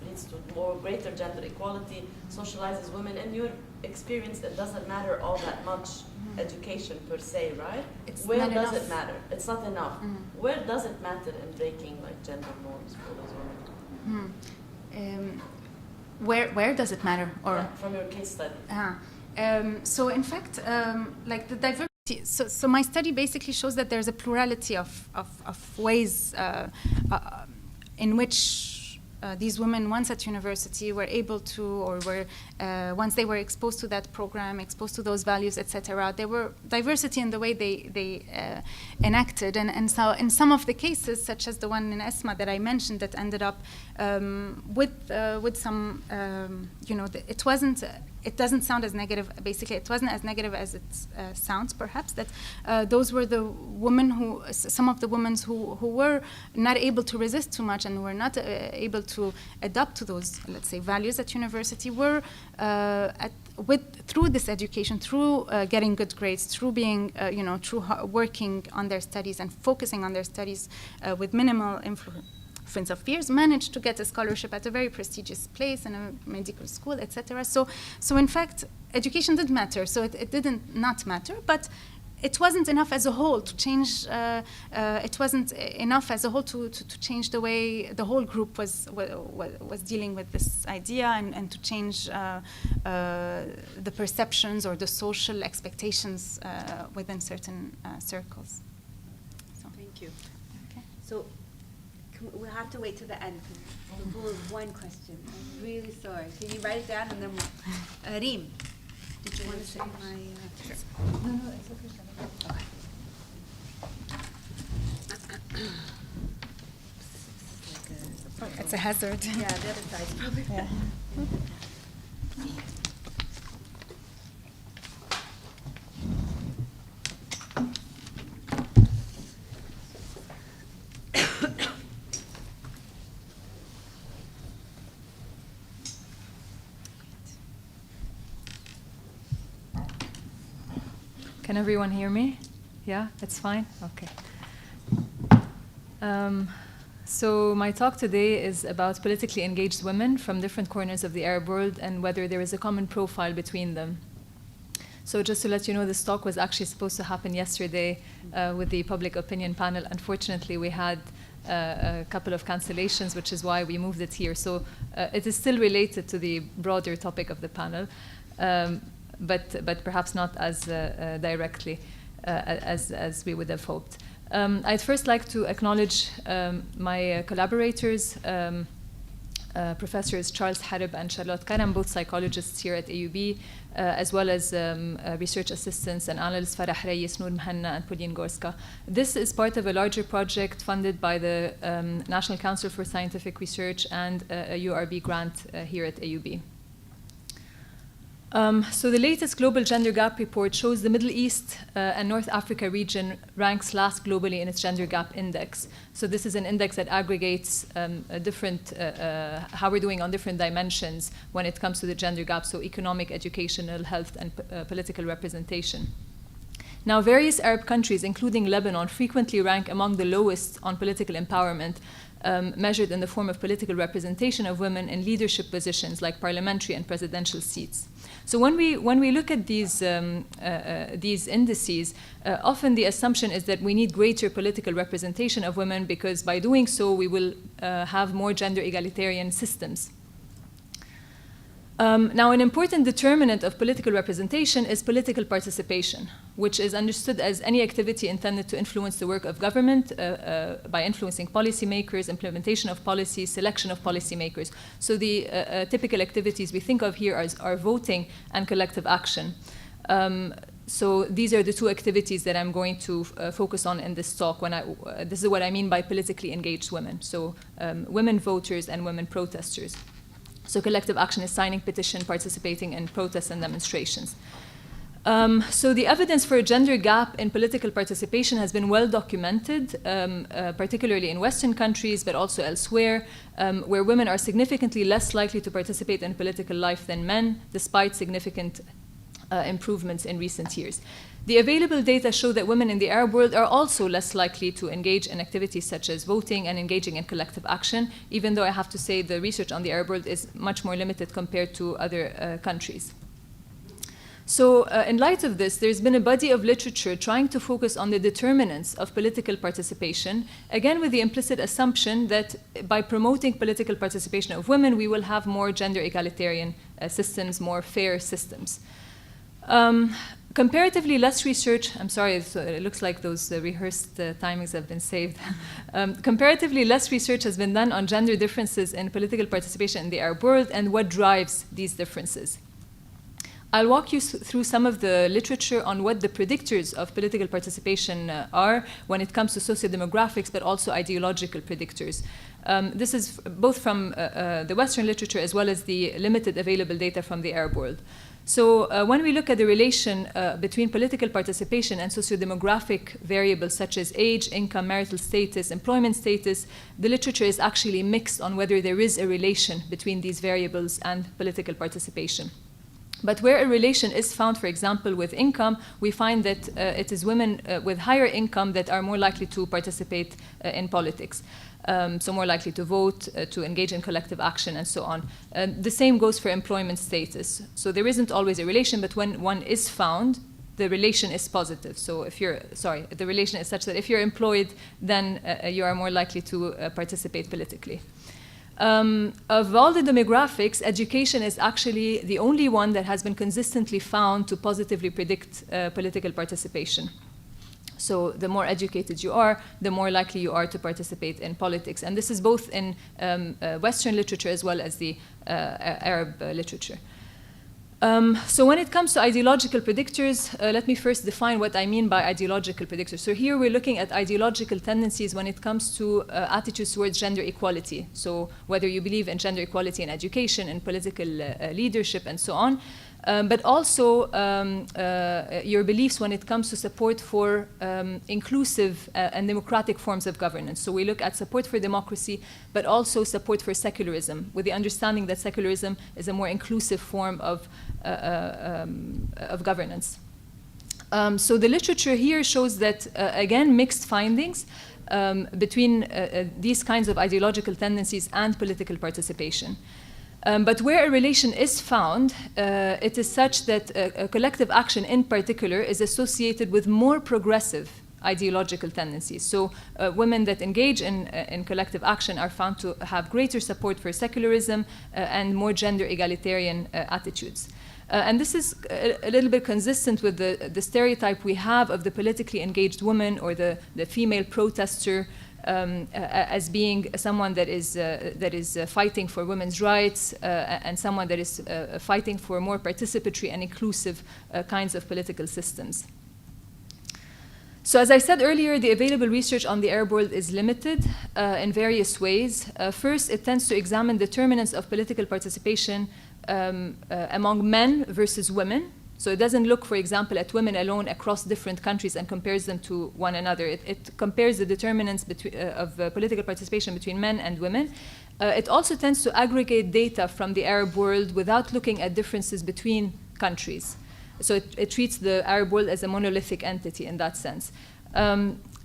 leads to more greater gender equality, socializes women. In your experience, it doesn't matter all that much education per se, right? Where does it matter? It's not enough. Where does it matter in breaking like gender norms for those women? Where does it matter? Or From your case study. So in fact, like the diversity. So my study basically shows that there's a plurality of ways in which these women, once at university, were able to, or were once they were exposed to that program, exposed to those values, etc. There were diversity in the way they enacted, and so in some of the cases, such as the one in ESMA that I mentioned, that ended up with some, it wasn't. It doesn't sound as negative. Basically, it wasn't as negative as it sounds, perhaps. That those were the women some of the women who were not able to resist too much and were not able to adapt to those, let's say, values at university, were through this education, through getting good grades, through being, through working on their studies and focusing on their studies with minimal influence of peers, managed to get a scholarship at a very prestigious place in a medical school, etc. So in fact, education did matter. So it didn't not matter, but it wasn't enough as a whole to change. It wasn't enough as a whole to change the way the whole group was dealing with this idea and to change the perceptions or the social expectations within certain circles. So. Thank you. Okay. So. We'll have to wait till the end because we'll have one question. I'm really sorry. Can you write it down and then Reem, did you want to say my? Sure. No, it's okay. Okay. It's a hazard. Yeah, the other side's probably. Yeah. Can everyone hear me? Yeah, it's fine? Okay. So my talk today is about politically engaged women from different corners of the Arab world and whether there is a common profile between them. So just to let you know, this talk was actually supposed to happen yesterday with the public opinion panel. Unfortunately, we had a couple of cancellations, which is why we moved it here. So it is still related to the broader topic of the panel, but perhaps not as directly as we would have hoped. I'd first like to acknowledge my collaborators, Professors Charles Harib and Charlotte Karam, both psychologists here at AUB, as well as research assistants and analysts Farah Reyes, Noor Mhanna, and Pauline Gorska. This is part of a larger project funded by the National Council for Scientific Research and a URB grant here at AUB. So the latest Global Gender Gap report shows the Middle East and North Africa region ranks last globally in its Gender Gap Index. So this is an index that aggregates how we're doing on different dimensions when it comes to the gender gap, so economic, educational, health, and political representation. Now, various Arab countries, including Lebanon, frequently rank among the lowest on political empowerment, measured in the form of political representation of women in leadership positions like parliamentary and presidential seats. So when we look at these indices, often the assumption is that we need greater political representation of women because by doing so we will have more gender egalitarian systems. Now, an important determinant of political representation is political participation, which is understood as any activity intended to influence the work of government by influencing policymakers, implementation of policies, selection of policymakers. So the typical activities we think of here are voting and collective action. So these are the two activities that I'm going to focus on in this talk. This is what I mean by politically engaged women. So women voters and women protesters. So collective action is signing petition, participating in protests and demonstrations. So the evidence for a gender gap in political participation has been well documented, particularly in Western countries, but also elsewhere, where women are significantly less likely to participate in political life than men, despite significant improvements in recent years. The available data show that women in the Arab world are also less likely to engage in activities such as voting and engaging in collective action, even though I have to say the research on the Arab world is much more limited compared to other countries. So in light of this, there's been a body of literature trying to focus on the determinants of political participation, again with the implicit assumption that by promoting political participation of women, we will have more gender egalitarian systems, more fair systems. Comparatively less research, I'm sorry, so it looks like those rehearsed timings have been saved. Comparatively less research has been done on gender differences in political participation in the Arab world and what drives these differences. I'll walk you through some of the literature on what the predictors of political participation are when it comes to sociodemographics, but also ideological predictors. This is both from the Western literature as well as the limited available data from the Arab world. So when we look at the relation between political participation and sociodemographic variables such as age, income, marital status, employment status, the literature is actually mixed on whether there is a relation between these variables and political participation. But where a relation is found, for example, with income, we find that it is women with higher income that are more likely to participate in politics. So more likely to vote, to engage in collective action, and so on. The same goes for employment status. So there isn't always a relation, but when one is found, the relation is positive. So the relation is such that if you're employed, then you are more likely to participate politically. Of all the demographics, education is actually the only one that has been consistently found to positively predict political participation. So the more educated you are, the more likely you are to participate in politics. And this is both in Western literature as well as the Arab literature. So when it comes to ideological predictors, let me first define what I mean by ideological predictors. So here we're looking at ideological tendencies when it comes to attitudes towards gender equality. So whether you believe in gender equality in education, in political leadership, and so on. But also your beliefs when it comes to support for inclusive and democratic forms of governance. So we look at support for democracy, but also support for secularism, with the understanding that secularism is a more inclusive form of governance. So the literature here shows that, again, mixed findings. between these kinds of ideological tendencies and political participation. But where a relation is found, it is such that collective action in particular is associated with more progressive ideological tendencies. So women that engage in collective action are found to have greater support for secularism and more gender egalitarian attitudes. And this is a little bit consistent with the stereotype we have of the politically engaged woman or the female protester as being someone that is fighting for women's rights and someone that is fighting for more participatory and inclusive kinds of political systems. So as I said earlier, the available research on the Arab world is limited in various ways. First, it tends to examine determinants of political participation among men versus women. So it doesn't look, for example, at women alone across different countries and compares them to one another. It compares the determinants of political participation between men and women. It also tends to aggregate data from the Arab world without looking at differences between countries. So it treats the Arab world as a monolithic entity in that sense.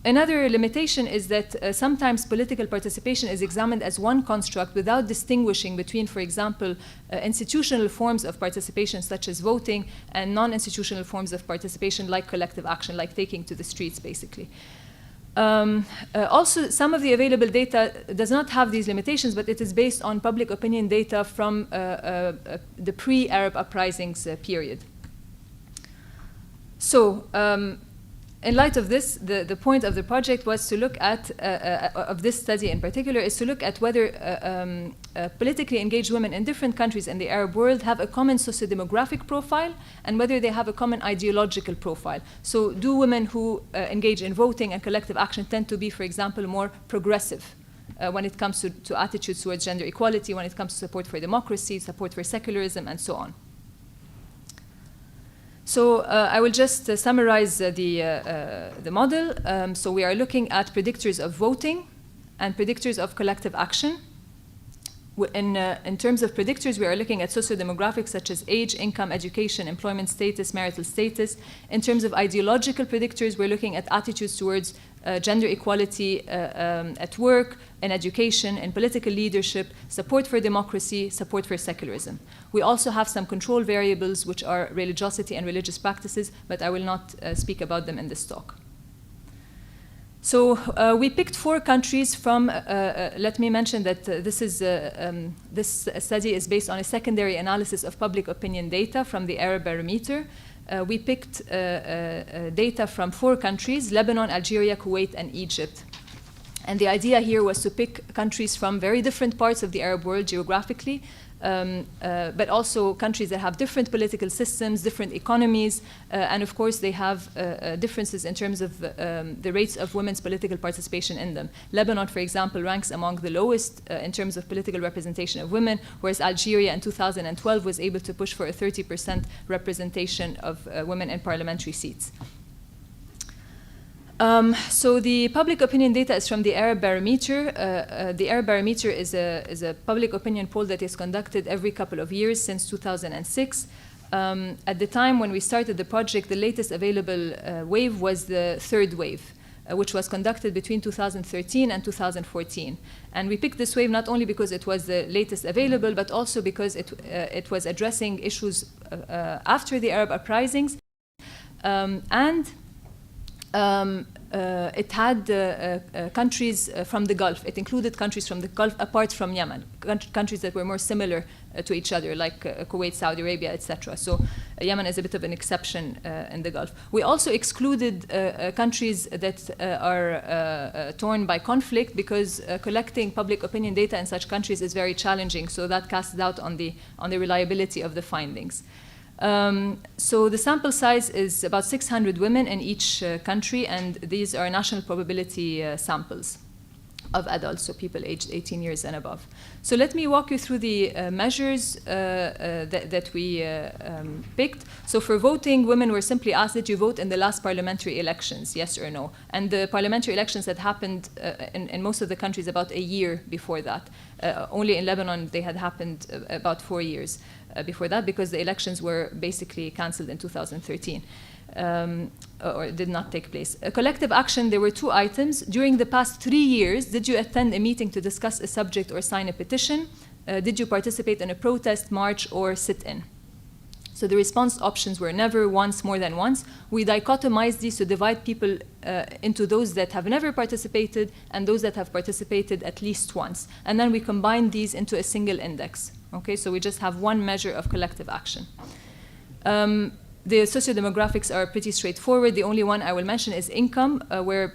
Another limitation is that sometimes political participation is examined as one construct without distinguishing between, for example, institutional forms of participation such as voting and non-institutional forms of participation like collective action, like taking to the streets, basically. Also, some of the available data does not have these limitations, but it is based on public opinion data from the pre-Arab uprisings period. So, in light of this, the point of the project was to look at, of this study in particular, is to look at whether politically engaged women in different countries in the Arab world have a common socio-demographic profile and whether they have a common ideological profile. So do women who engage in voting and collective action tend to be, for example, more progressive when it comes to attitudes towards gender equality, when it comes to support for democracy, support for secularism, and so on. So I will just summarize the model. So we are looking at predictors of voting and predictors of collective action. In terms of predictors, we are looking at socio-demographics such as age, income, education, employment status, marital status. In terms of ideological predictors, we're looking at attitudes towards gender equality at work, in education, in political leadership, support for democracy, support for secularism. We also have some control variables, which are religiosity and religious practices, but I will not speak about them in this talk. So we picked 4 countries from, let me mention that this study is based on a secondary analysis of public opinion data from the Arab Barometer. We picked data from 4 countries, Lebanon, Algeria, Kuwait, and Egypt. And the idea here was to pick countries from very different parts of the Arab world geographically, but also countries that have different political systems, different economies, and of course they have differences in terms of the rates of women's political participation in them. Lebanon, for example, ranks among the lowest in terms of political representation of women, whereas Algeria in 2012 was able to push for a 30% representation of women in parliamentary seats. So the public opinion data is from the Arab Barometer. The Arab Barometer is a public opinion poll that is conducted every couple of years since 2006. At the time when we started the project, the latest available wave was the 3rd wave, which was conducted between 2013 and 2014. And we picked this wave not only because it was the latest available, but also because it was addressing issues after the Arab uprisings. It had countries from the Gulf. It included countries from the Gulf apart from Yemen, countries that were more similar to each other, like Kuwait, Saudi Arabia, etc. So Yemen is a bit of an exception in the Gulf. We also excluded countries that are torn by conflict because collecting public opinion data in such countries is very challenging. So that casts doubt on the reliability of the findings. So the sample size is about 600 women in each country, and these are national probability samples of adults, so people aged 18 years and above. So let me walk you through the measures that we picked. So for voting, women were simply asked, did you vote in the last parliamentary elections, yes or no? And the parliamentary elections had happened in most of the countries about a year before that. Only in Lebanon, they had happened about 4 years before that, because the elections were basically cancelled in 2013. or did not take place. A collective action, there were 2 items. During the past 3 years, did you attend a meeting to discuss a subject or sign a petition? Did you participate in a protest, march, or sit-in? So the response options were never, once, more than once. We dichotomized these to divide people into those that have never participated and those that have participated at least once. And then we combined these into a single index. Okay, so we just have one measure of collective action. The sociodemographics are pretty straightforward. The only one I will mention is income, where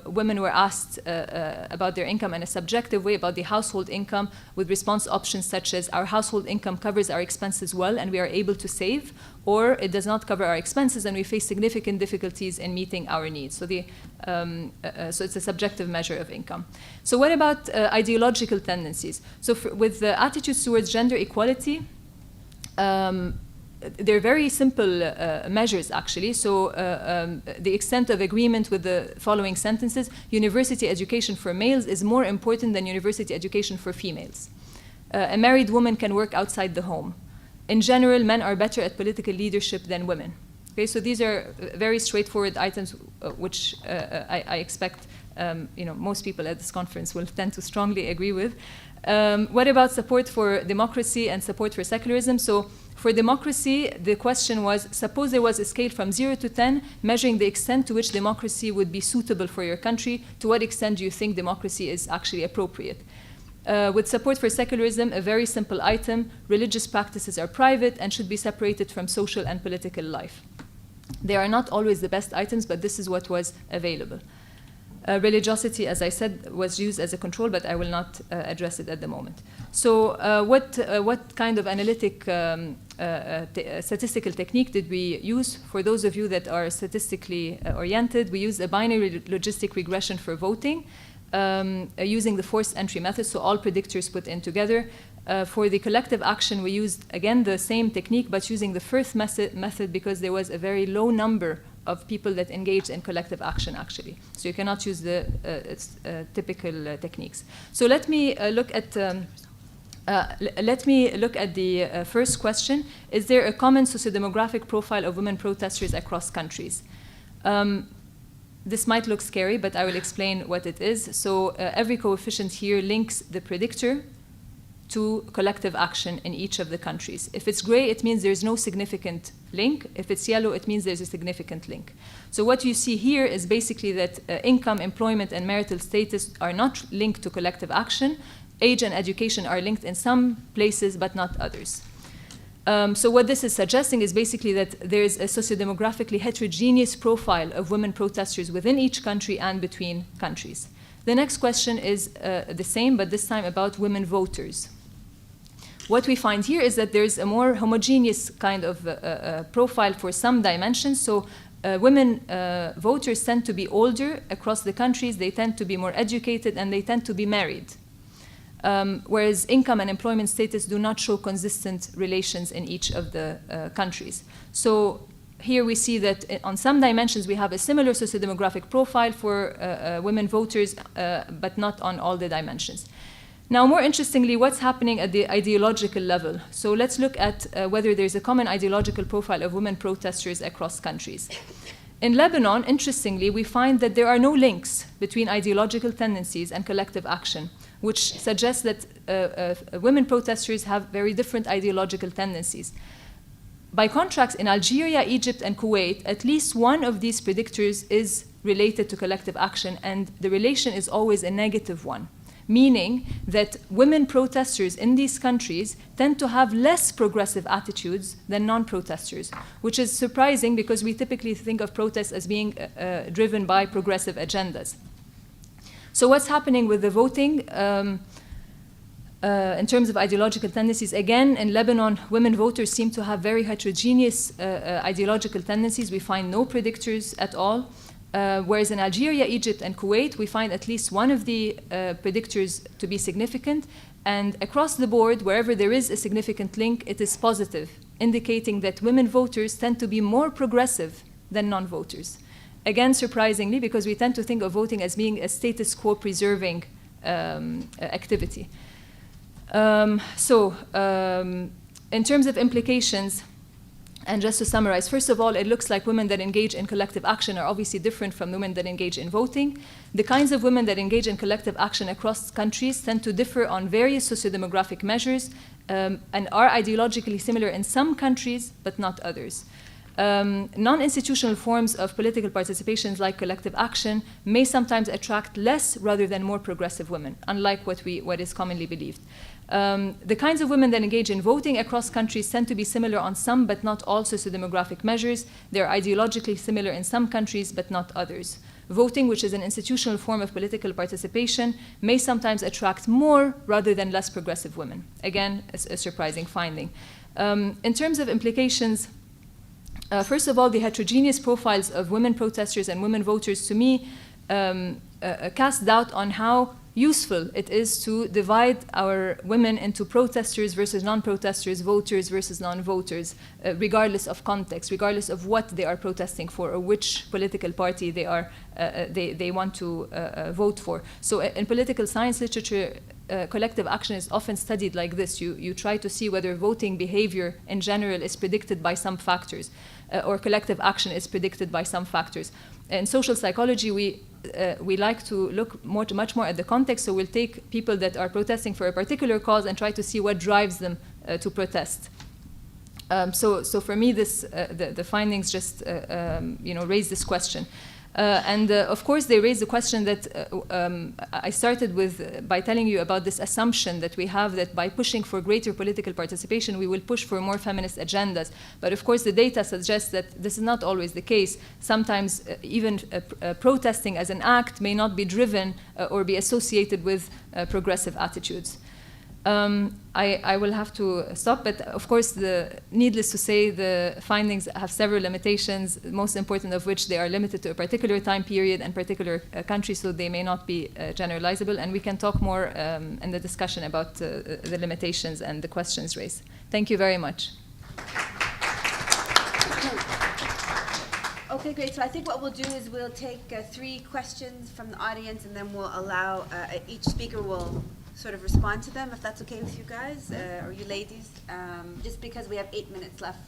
women were asked about their income in a subjective way, about the household income, with response options such as our household income covers our expenses well and we are able to save, or it does not cover our expenses and we face significant difficulties in meeting our needs. So, so it's a subjective measure of income. So what about ideological tendencies? So with the attitudes towards gender equality, they're very simple measures, actually. So the extent of agreement with the following sentences: university education for males is more important than university education for females. A married woman can work outside the home. In general, men are better at political leadership than women. Okay, so these are very straightforward items, which I expect most people at this conference will tend to strongly agree with. What about support for democracy and support for secularism? So for democracy, the question was, suppose there was a scale from 0 to 10, measuring the extent to which democracy would be suitable for your country. To what extent do you think democracy is actually appropriate? With support for secularism, a very simple item: religious practices are private and should be separated from social and political life. They are not always the best items, but this is what was available. Religiosity, as I said, was used as a control, but I will not address it at the moment. So what kind of analytic statistical technique did we use? For those of you that are statistically oriented, we used a binary logistic regression for voting, using the forced entry method, so all predictors put in together. For the collective action, we used, again, the same technique, but using the first method because there was a very low number of people that engaged in collective action, actually. So you cannot use the typical techniques. So let me look at the first question. Is there a common sociodemographic profile of women protesters across countries? This might look scary, but I will explain what it is. So every coefficient here links the predictor to collective action in each of the countries. If it's gray, it means there's no significant link. If it's yellow, it means there's a significant link. So what you see here is basically that income, employment, and marital status are not linked to collective action. Age and education are linked in some places, but not others. So what this is suggesting is basically that there's a sociodemographically heterogeneous profile of women protesters within each country and between countries. The next question is the same, but this time about women voters. What we find here is that there's a more homogeneous kind of profile for some dimensions. So women voters tend to be older across the countries, they tend to be more educated, and they tend to be married. Whereas income and employment status do not show consistent relations in each of the countries. So here we see that on some dimensions we have a similar sociodemographic profile for women voters, but not on all the dimensions. Now, more interestingly, what's happening at the ideological level? So let's look at whether there's a common ideological profile of women protesters across countries. In Lebanon, interestingly, we find that there are no links between ideological tendencies and collective action, which suggests that women protesters have very different ideological tendencies. By contrast, in Algeria, Egypt, and Kuwait, at least one of these predictors is related to collective action, and the relation is always a negative one, meaning that women protesters in these countries tend to have less progressive attitudes than non-protesters, which is surprising because we typically think of protests as being driven by progressive agendas. So what's happening with the voting? In terms of ideological tendencies, again, in Lebanon, women voters seem to have very heterogeneous ideological tendencies. We find no predictors at all. Whereas in Algeria, Egypt, and Kuwait, we find at least one of the predictors to be significant. And across the board, wherever there is a significant link, it is positive, indicating that women voters tend to be more progressive than non-voters. Again, surprisingly, because we tend to think of voting as being a status quo preserving activity. In terms of implications, And just to summarize, first of all, it looks like women that engage in collective action are obviously different from women that engage in voting. The kinds of women that engage in collective action across countries tend to differ on various sociodemographic measures and are ideologically similar in some countries, but not others. Non-institutional forms of political participations like collective action may sometimes attract less rather than more progressive women, unlike what is commonly believed. The kinds of women that engage in voting across countries tend to be similar on some but not all sociodemographic measures. They're ideologically similar in some countries but not others. Voting, which is an institutional form of political participation, may sometimes attract more rather than less progressive women. Again, a surprising finding. In terms of implications, first of all, the heterogeneous profiles of women protesters and women voters, to me, cast doubt on how useful it is to divide our women into protesters versus non-protesters, voters versus non-voters, regardless of context, regardless of what they are protesting for or which political party they want to vote for. So in political science literature, collective action is often studied like this. You try to see whether voting behavior in general is predicted by some factors, or collective action is predicted by some factors. In social psychology, we like to look much more at the context, so we'll take people that are protesting for a particular cause and try to see what drives them to protest. So for me, the findings just raise this question. Of course, they raise the question that I started with by telling you about this assumption that we have that by pushing for greater political participation, we will push for more feminist agendas. But of course, the data suggests that this is not always the case. Sometimes even protesting as an act may not be driven or be associated with progressive attitudes. I will have to stop, but of course, needless to say, the findings have several limitations, most important of which they are limited to a particular time period and particular country, so they may not be generalizable, and we can talk more in the discussion about the limitations and the questions raised. Thank you very much. Okay, great. So I think what we'll do is we'll take 3 questions from the audience, and then we'll allow each speaker will sort of respond to them, if that's okay with you guys, or you ladies, just because we have 8 minutes left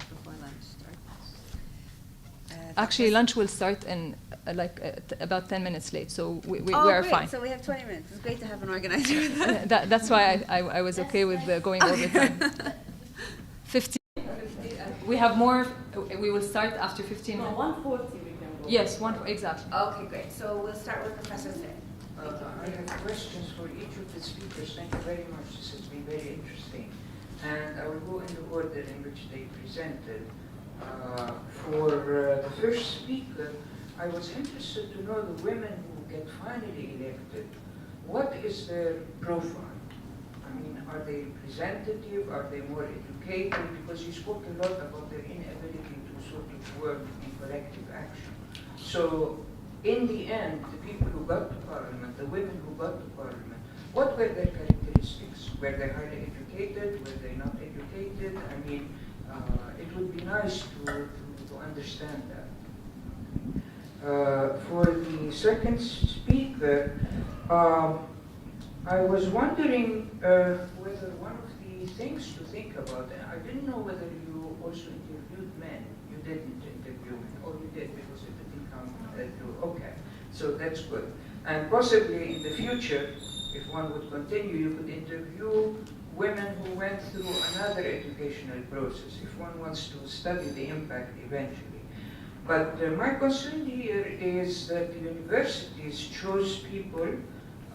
before lunch starts. Actually, lunch will start in about 10 minutes late, so we are great. fine. So we have 20 minutes. It's great to have an organizer. That's why I was okay with going over time. 15. We have more. We will start after 15 minutes. 1:40 we can go. Yes, exactly. Okay, great. So we'll start with Professor Say. I have questions for each of the speakers. Thank you very much. This has been very interesting. And I will go in the order in which they presented. For the first speaker, I was interested to know the women who get finally elected. What is their profile? I mean, are they representative? Are they more educated? Because you spoke a lot about their inability to sort of work in collective action. So, in the end, the people who got to parliament, the women who got to parliament, what were their characteristics? Were they highly educated? Were they not educated? I mean, it would be nice to understand that. For the second speaker, I was wondering whether one of the things to think about, and I didn't know whether you also interviewed men. You didn't interview men, or you did because it didn't come through. Okay, so that's good. And possibly in the future, if one would continue, you could interview women who went through another educational process, if one wants to study the impact eventually. But my concern here is that the universities chose people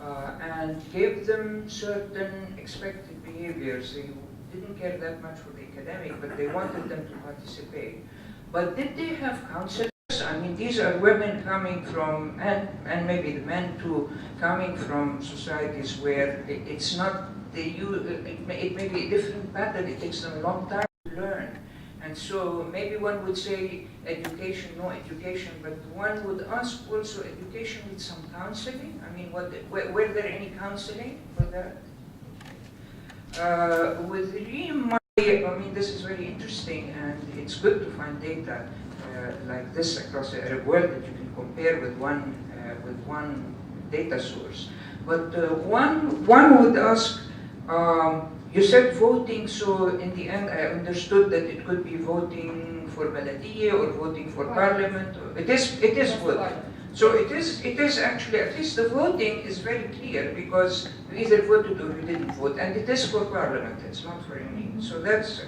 and gave them certain expected behaviors. They didn't care that much for the academic, but they wanted them to participate. But did they have counselors? I mean, these are women coming from, and maybe the men too, coming from societies where it's not, it may be a different pattern, it takes them a long time to learn. And so maybe one would say education, no education, but one would ask also education with some counseling. I mean, were there any counseling for that? With Reem, I mean, this is very interesting, and it's good to find data like this across the Arab world that you can compare with one data source. But one would ask, you said voting, so in the end I understood that it could be voting for Baladiye or voting for parliament. It is voting. So it is actually, at least the voting is very clear because you either voted or you didn't vote, and it is for parliament, it's not for any. So that's,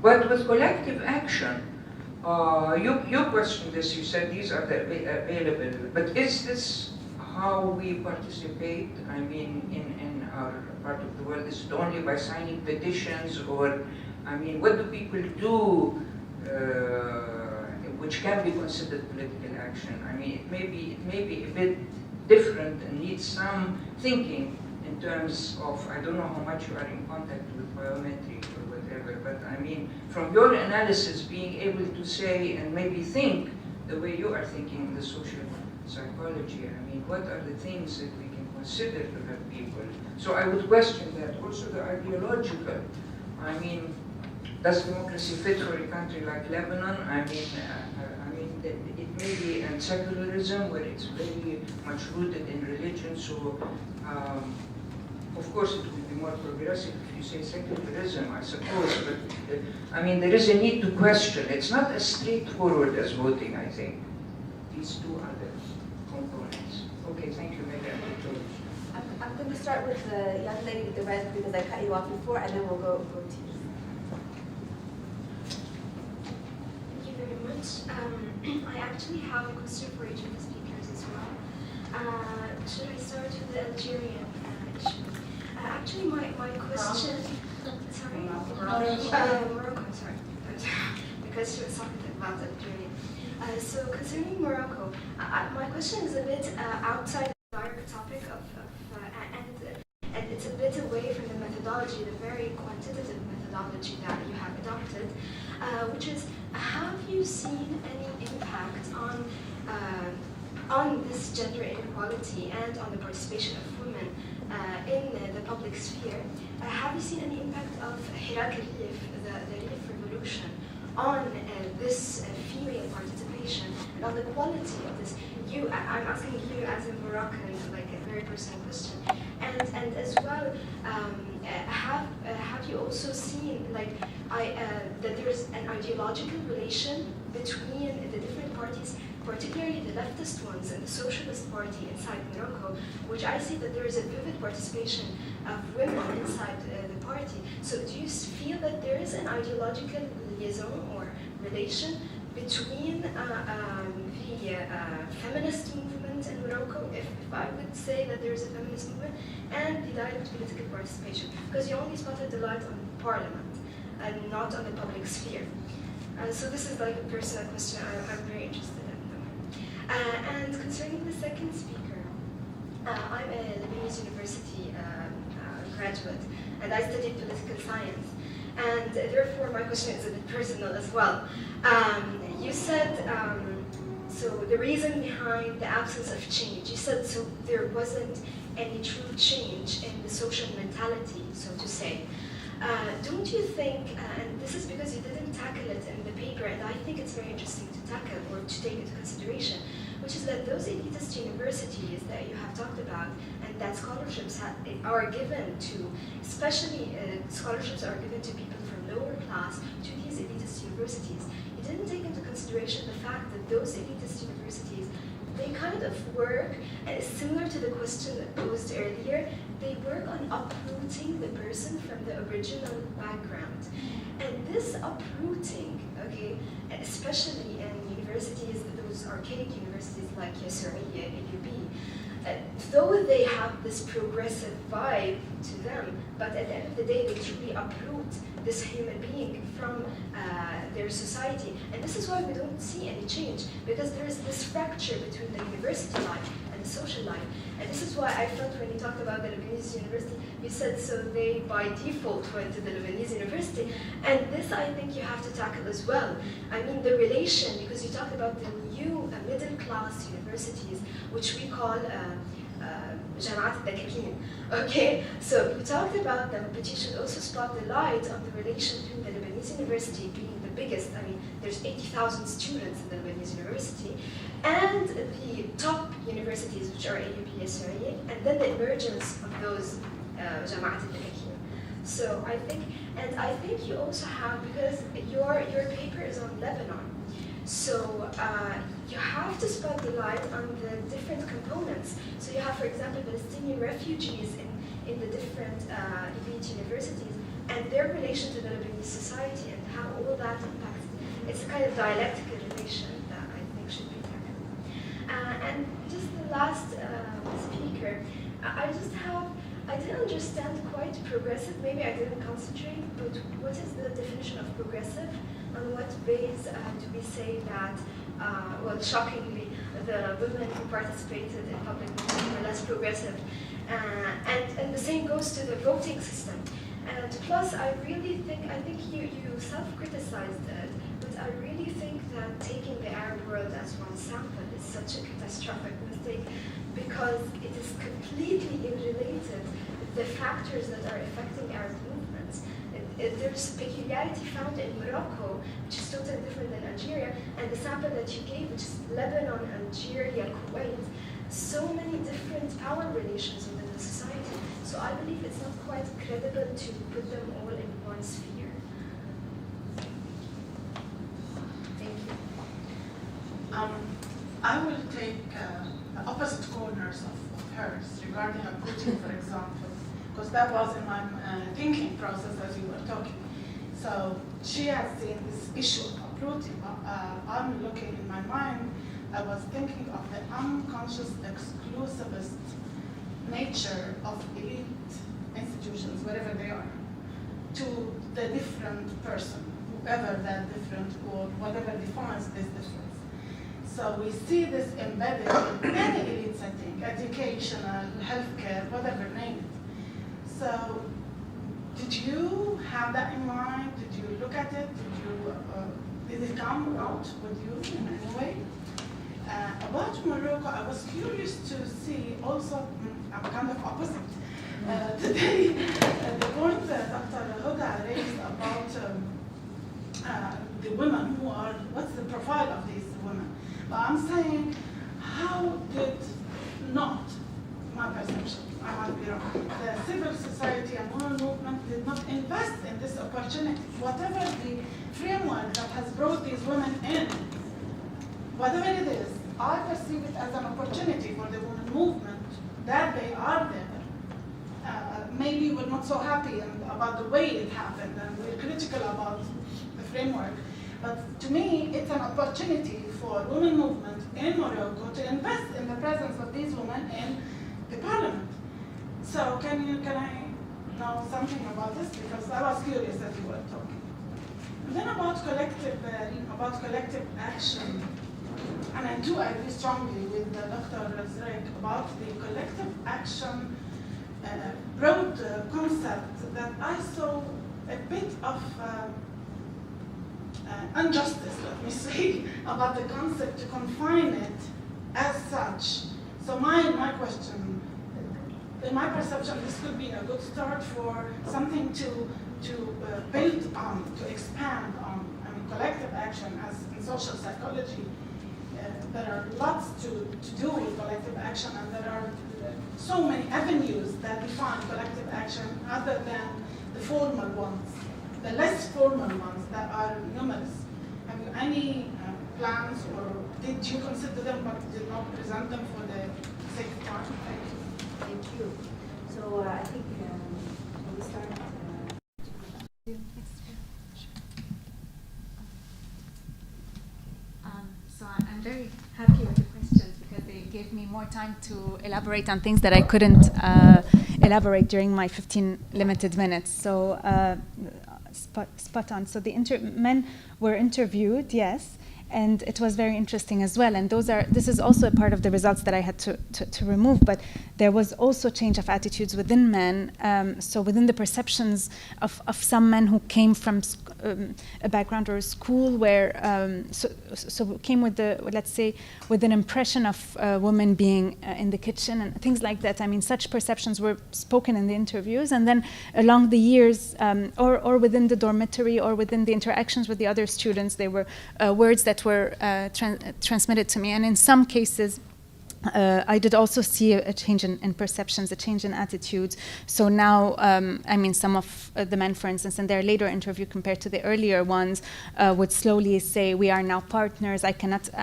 but with collective action, you questioned this, you said these are the available, but is this how we participate? I mean, in our part of the world, is it only by signing petitions, or, I mean, what do people do which can be considered political action? I mean, it may be a bit different and needs some thinking in terms of, I don't know how much you are in contact with biometric or whatever, but I mean, from your analysis, being able to say and maybe think the way you are thinking in the social psychology, I mean, what are the things that we can consider to have people? So I would question that. Also the ideological, I mean, does democracy fit for a country like Lebanon? I mean, it may be, and secularism, where it's very much rooted in religion. So, of course, it would be more progressive if you say secularism, I suppose. But I mean, there is a need to question. It's not as straightforward as voting, I think. These two other components. Okay, thank you, Megan. I'm going to start with the young lady with the red because I cut you off before, and then we'll go to you. Thank you very much. I actually have a question for each of the speakers as well. Should I start with the Algerian issue? Actually, my question... Sorry? Morocco, sorry. Because she was talking about Algeria. So concerning Morocco, my question is a bit outside the dark topic and it's a bit away from the methodology, the very quantitative methodology that you have adopted, which is, have you seen any impact on this gender inequality and on the participation of women in the public sphere? Have you seen any impact of Hirak al-Rif, the Rif revolution, on this female participation and on the quality of this? I'm asking you as a Moroccan, like a very personal question, and as well, have you also seen that there is an ideological relation between the different parties, particularly the leftist ones and the socialist party inside Morocco, which I see that there is a vivid participation of women inside the party. So do you feel that there is an ideological liaison or relation between the feminist movement in Morocco, if I would say that there is a feminist movement, and the direct political participation? Because you only spotted the light on parliament and not on the public sphere. So this is like a personal question I'm very interested in. And concerning the second speaker, I'm a Lebanese University graduate, and I studied political science. And therefore, my question is a bit personal as well. You said, so the reason behind the absence of change, you said so there wasn't any true change in the social mentality, so to say. Don't you think, and this is because you didn't tackle it in the paper, and I think it's very interesting to tackle or to take into consideration, which is that those elitist universities that you have talked about and that scholarships are given to, especially scholarships are given to people from lower class to these elitist universities. You didn't take into consideration the fact that those elitist universities, they kind of work, similar to the question that posed earlier, they work on uprooting the person from the original background. And this uprooting, okay, especially in universities, those archaic universities like Yasuriya, AUB, though they have this progressive vibe to them, but at the end of the day, they truly uproot this human being from their society. And this is why we don't see any change, because there is this fracture between the university life and the social life. And this is why I felt when you talked about the Lebanese university, you said so they by default went to the Lebanese university. And this I think you have to tackle as well. I mean the relation, because you talked about the new middle class universities, which we call Jamaat al-Dakakin. Okay, so you talked about them, but you should also spot the light on the relation between the Lebanese university being the biggest. I mean, there's 80,000 students in the Lebanese university, and the top universities, which are AUB, SRA, and then the emergence of those Jamaat al-Dakakin. So I think you also have, because your paper is on Lebanon, so you have to spot the light on the different components. So you have, for example, Palestinian refugees in the different elite universities and their relation to the Lebanese society and how all that impacts. It's a kind of dialectical relation that I think should be tackled. And just the last speaker, I didn't understand quite progressive, maybe I didn't concentrate, but what is the definition of progressive? On what base do we say that, well, shockingly, the women who participated in public movement were less progressive? And the same goes to the voting system. And plus, I think you self-criticized it, but I really think that taking the Arab world as one sample is such a catastrophic mistake because it is completely unrelated with the factors that are affecting Arab movements. There's peculiarity found in Morocco, which is totally different than Algeria, and the sample that you gave, which is Lebanon, Algeria, Kuwait, so many different power relations within the society. So I believe it's not quite credible to put them all in one sphere. Thank you. I will take the opposite corners of hers regarding Putin, for example, because that was in my thinking process as you were talking. So she has seen this issue of uprooting. I'm looking in my mind, I was thinking of the unconscious exclusivist nature of elite institutions, wherever they are, to the different person, whoever that different or whatever defines this difference. So we see this embedded in any elite setting, educational, healthcare, whatever, name it. So did you have that in mind? Did you look at it? Did it come out with you in any way? About Morocco, I was curious to see also, I'm kind of opposite. Today, the point Dr. Huda raised about the women who are, what's the profile of these women? But I'm saying, how did not, my perception, I might be wrong, the civil society and women movement did not invest in this opportunity, whatever the framework that has brought these women in, whatever it is, I perceive it as an opportunity for the women movement that they are there. Maybe we're not so happy about the way it happened and we're critical about the framework. But to me, it's an opportunity for women movement in Morocco to invest in the presence of these women in the parliament. So can I know something about this? Because I was curious as you were talking. And then about collective action. And I do agree strongly with Dr. Zrek about the collective action broad concept that I saw a bit of injustice, let me say, about the concept to confine it as such. So my question, in my perception, this could be a good start for something to build on, to expand on. I mean, collective action as in social psychology. There are lots to do with collective action, and there are so many avenues that define collective action other than the formal ones, the less formal ones that are numerous. Have you any plans, or did you consider them but did not present them for the sake of time? Thank you. Thank you. So I think we start. So I'm very happy with the questions because they gave me more time to elaborate on things that I couldn't elaborate during my 15 limited minutes. So spot on. So the men were interviewed, yes, and it was very interesting as well. And this is also a part of the results that I had to remove, but there was also change of attitudes within men. So within the perceptions of some men who came from a background or a school where, so came with let's say, with an impression of women being in the kitchen and things like that. I mean, such perceptions were spoken in the interviews, and then along the years, or within the dormitory or within the interactions with the other students, there were words that were transmitted to me. And in some cases, I did also see a change in perceptions, a change in attitudes. So now, I mean, some of the men, for instance, in their later interview compared to the earlier ones, would slowly say, we are now partners. I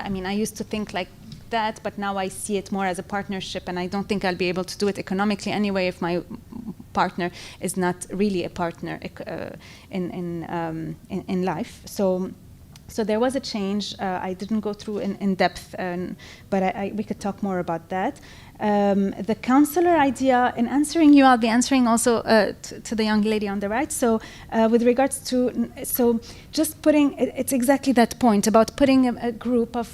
mean, I used to think like that, but now I see it more as a partnership, and I don't think I'll be able to do it economically anyway if my partner is not really a partner in life. So there was a change. I didn't go through in depth, but we could talk more about that. The counselor idea, in answering you, I'll be answering also to the young lady on the right. So with regards to, so just putting, it's exactly that point about putting a group of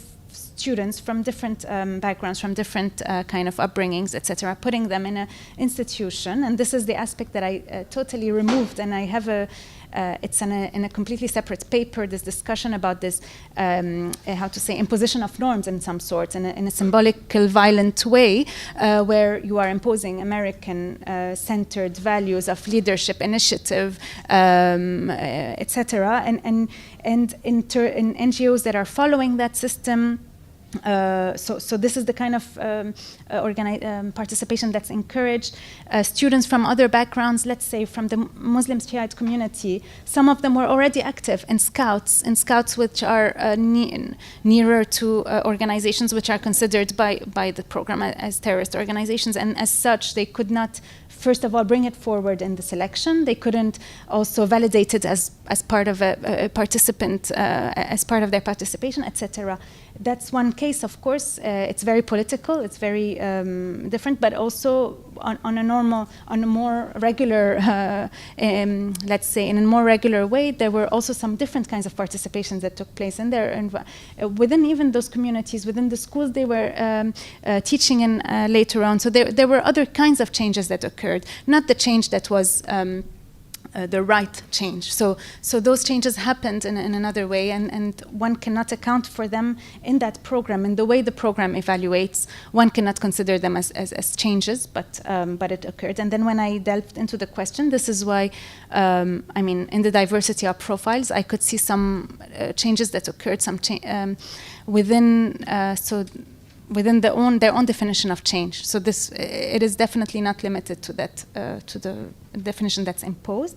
students from different backgrounds, from different kind of upbringings, etc., putting them in an institution. And this is the aspect that I totally removed, and I have it's in a completely separate paper, this discussion about this, how to say, imposition of norms in some sorts, in a symbolical, violent way, where you are imposing American-centered values of leadership, initiative, etc. And in NGOs that are following that system, so this is the kind of participation that's encouraged. Students from other backgrounds, let's say from the Muslim Shiite community, some of them were already active in scouts which are nearer to organizations which are considered by the program as terrorist organizations, and as such they could not, first of all, bring it forward in the selection. They couldn't also validate it as part of a participant, as part of their participation, etc. That's one case, of course. It's very political. It's very different, but also on a more regular, let's say, in a more regular way, there were also some different kinds of participations that took place in there. And within even those communities, within the schools they were teaching in later on. So there were other kinds of changes that occurred, not the change that was the right change. So those changes happened in another way, and one cannot account for them in that program. In the way the program evaluates, one cannot consider them as changes, but it occurred. And then when I delved into the question, this is why, I mean, in the diversity of profiles, I could see some changes that occurred, some within their own definition of change. So it is definitely not limited to that, to the definition that's imposed.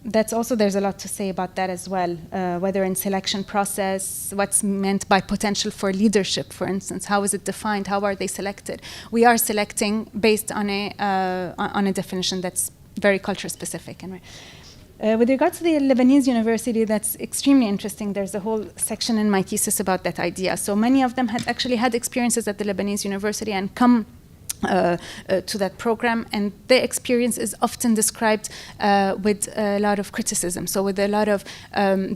That's also, there's a lot to say about that as well, whether in selection process, what's meant by potential for leadership, for instance, how is it defined, how are they selected? We are selecting based on a definition that's very culture specific. And with regard to the Lebanese university, that's extremely interesting. There's a whole section in my thesis about that idea. So many of them had actually had experiences at the Lebanese university and come to that program, and their experience is often described with a lot of criticism. So with a lot of,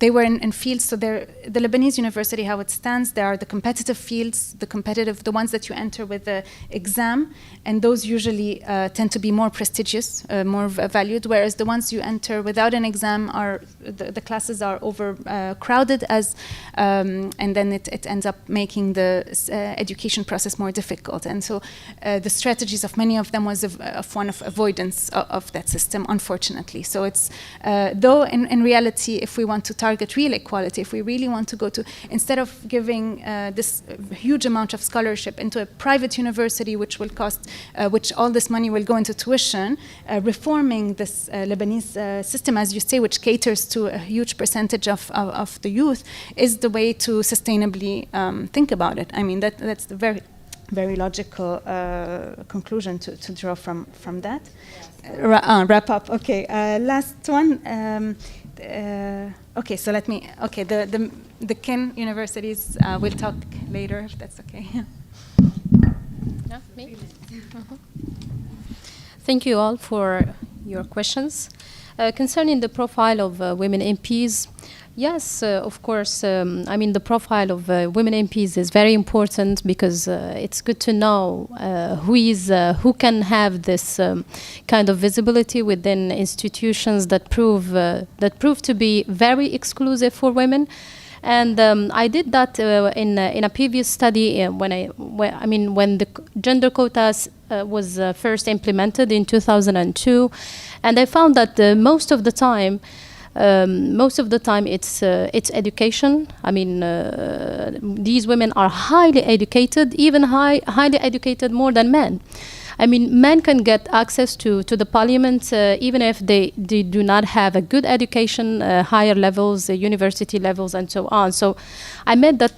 they were in fields, so the Lebanese university, how it stands, there are the competitive fields, the ones that you enter with the exam, and those usually tend to be more prestigious, more valued, whereas the ones you enter without an exam are, the classes are overcrowded, and then it ends up making the education process more difficult. And so the strategies of many of them was of one of avoidance of that system, unfortunately. So it's, though in reality, if we want to target real equality, if we really want to go to, instead of giving this huge amount of scholarship into a private university, which will cost, which all this money will go into tuition, reforming this Lebanese system, as you say, which caters to a huge percentage of the youth, is the way to sustainably think about it. I mean, that's the very logical conclusion to draw from that. Yes. Wrap up. Okay, last one. Okay, so let me. Okay, the kin universities. We'll talk later if that's okay. Yeah, me? Thank you all for your questions. Concerning the profile of women MPs. Yes, of course. I mean, the profile of women MPs is very important because it's good to know who can have this kind of visibility within institutions that prove to be very exclusive for women. And I did that in a previous study when the gender quotas was first implemented in 2002, and I found that most of the time. Most of the time, it's education. I mean, these women are highly educated, even highly educated more than men. I mean, men can get access to the parliament even if they do not have a good education, higher levels, university levels, and so on. So I made le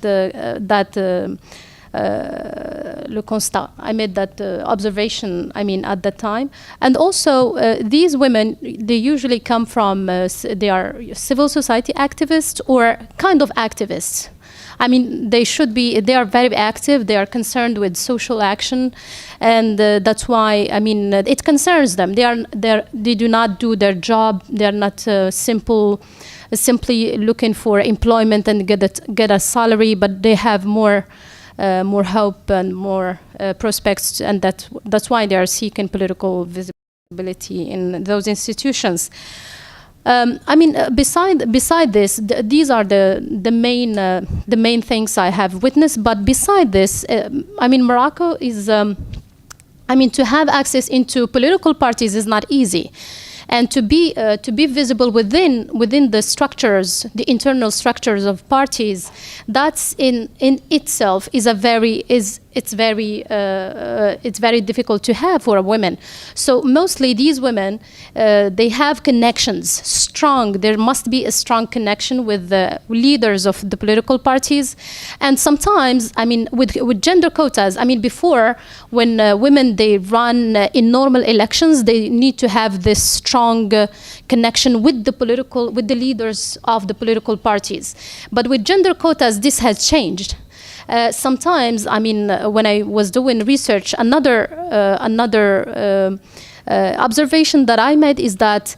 constat. I made that observation, I mean, at that time. And also, these women, they usually come from, they are civil society activists or kind of activists. I mean, they are very active, they are concerned with social action, and that's why, I mean, it concerns them. They do not do their job, they are not simply looking for employment and get a salary, but they have more hope and more prospects, and that's why they are seeking political visibility in those institutions. I mean, beside this, these are the main things I have witnessed. But beside this, I mean, Morocco is, I mean, to have access into political parties is not easy, and to be visible within the structures, the internal structures of parties, that's in itself is it's very difficult to have for a woman. So mostly these women, they have connections, strong. There must be a strong connection with the leaders of the political parties, and sometimes, I mean, with gender quotas. I mean, before, when women they run in normal elections, they need to have this strong connection with the leaders of the political parties. But with gender quotas, this has changed. Sometimes, I mean, when I was doing research, another observation that I made is that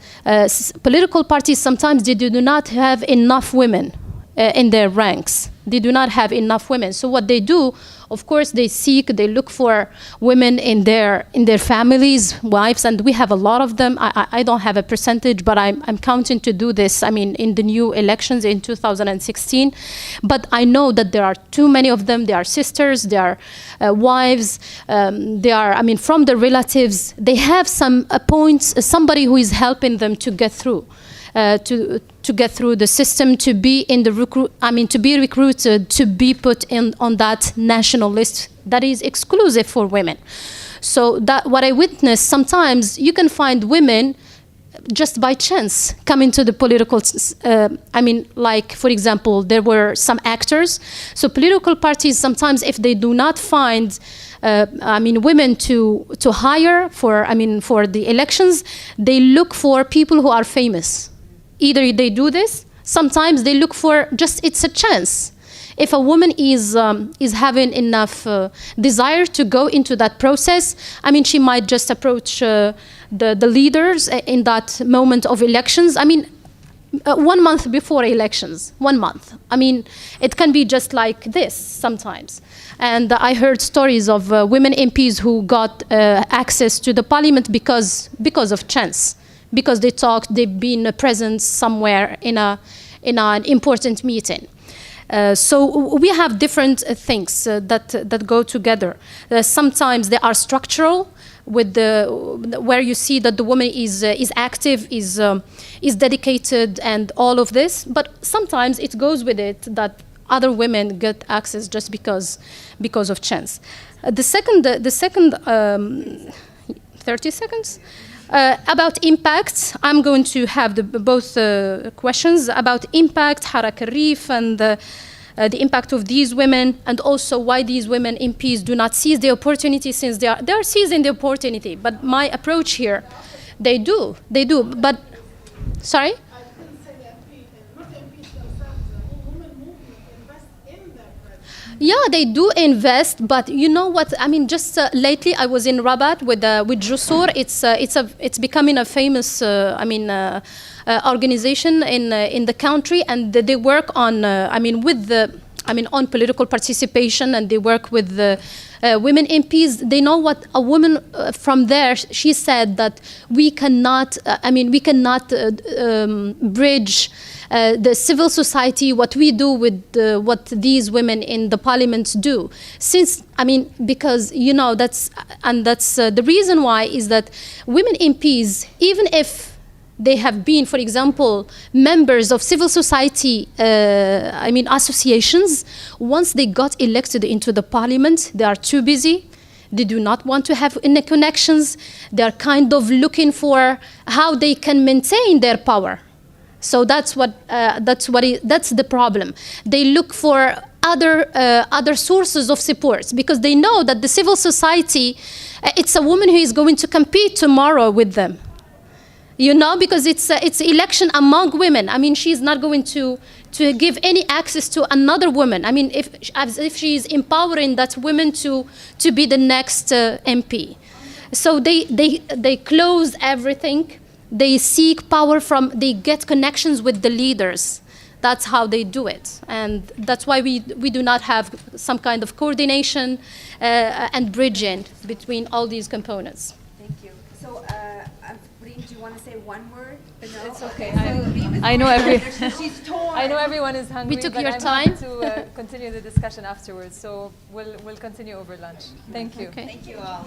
political parties sometimes they do not have enough women in their ranks. They do not have enough women. So what they do, of course, they look for women in their families, wives, and we have a lot of them. I don't have a percentage, but I'm counting to do this, I mean, in the new elections in 2016. But I know that there are too many of them. They are sisters, they are wives, they are, I mean, from the relatives. They have some points, somebody who is helping them to get through. To get through the system, to be in the to be recruited, to be put on that national list that is exclusive for women. So that what I witnessed, sometimes you can find women just by chance coming to the political, I mean, like, for example, there were some actors. So political parties, sometimes if they do not find I mean, women to hire for the elections, they look for people who are famous. Either they do this, sometimes they look for it's a chance. If a woman is having enough desire to go into that process, I mean, she might just approach the leaders in that moment of elections. I mean, 1 month before elections, 1 month. I mean, it can be just like this sometimes. And I heard stories of women MPs who got access to the parliament because of chance. Because they've been present somewhere in an important meeting. So we have different things that go together. Sometimes they are structural, where you see that the woman is active, is dedicated, and all of this. But sometimes it goes with it that other women get access just because of chance. The second 30 seconds. About impact, I'm going to have both questions about impact, Harak al-Rif, and the impact of these women, and also why these women MPs do not seize the opportunity, since they are seizing the opportunity. But my approach here, they do. But, sorry? Yeah, they do invest, but you know what? I mean, just lately I was in Rabat with Jusur. It's becoming a famous, organization in the country, and they work on, on political participation, and they work with the women MPs. They know what a woman from there. She said that we cannot bridge the civil society, what we do with what these women in the parliament do. Because that's the reason why is that women MPs, even if they have been, for example, members of civil society, associations. Once they got elected into the parliament, they are too busy. They do not want to have any connections. They are kind of looking for how they can maintain their power. So that's the problem. They look for other sources of support because they know that the civil society, it's a woman who is going to compete tomorrow with them. Because it's election among women. I mean, she's not going to give any access to another woman. I mean, if she's empowering that woman to be the next MP. So they close everything. They seek power they get connections with the leaders. That's how they do it. And that's why we do not have some kind of coordination and bridging between all these components. Thank you. So, Reem, do you want to say one word? No? It's okay. So I know she's torn. I know everyone is hungry. We took but your I'm time. happy to continue the discussion afterwards. So we'll continue over lunch. Thank you. Okay. Thank you all.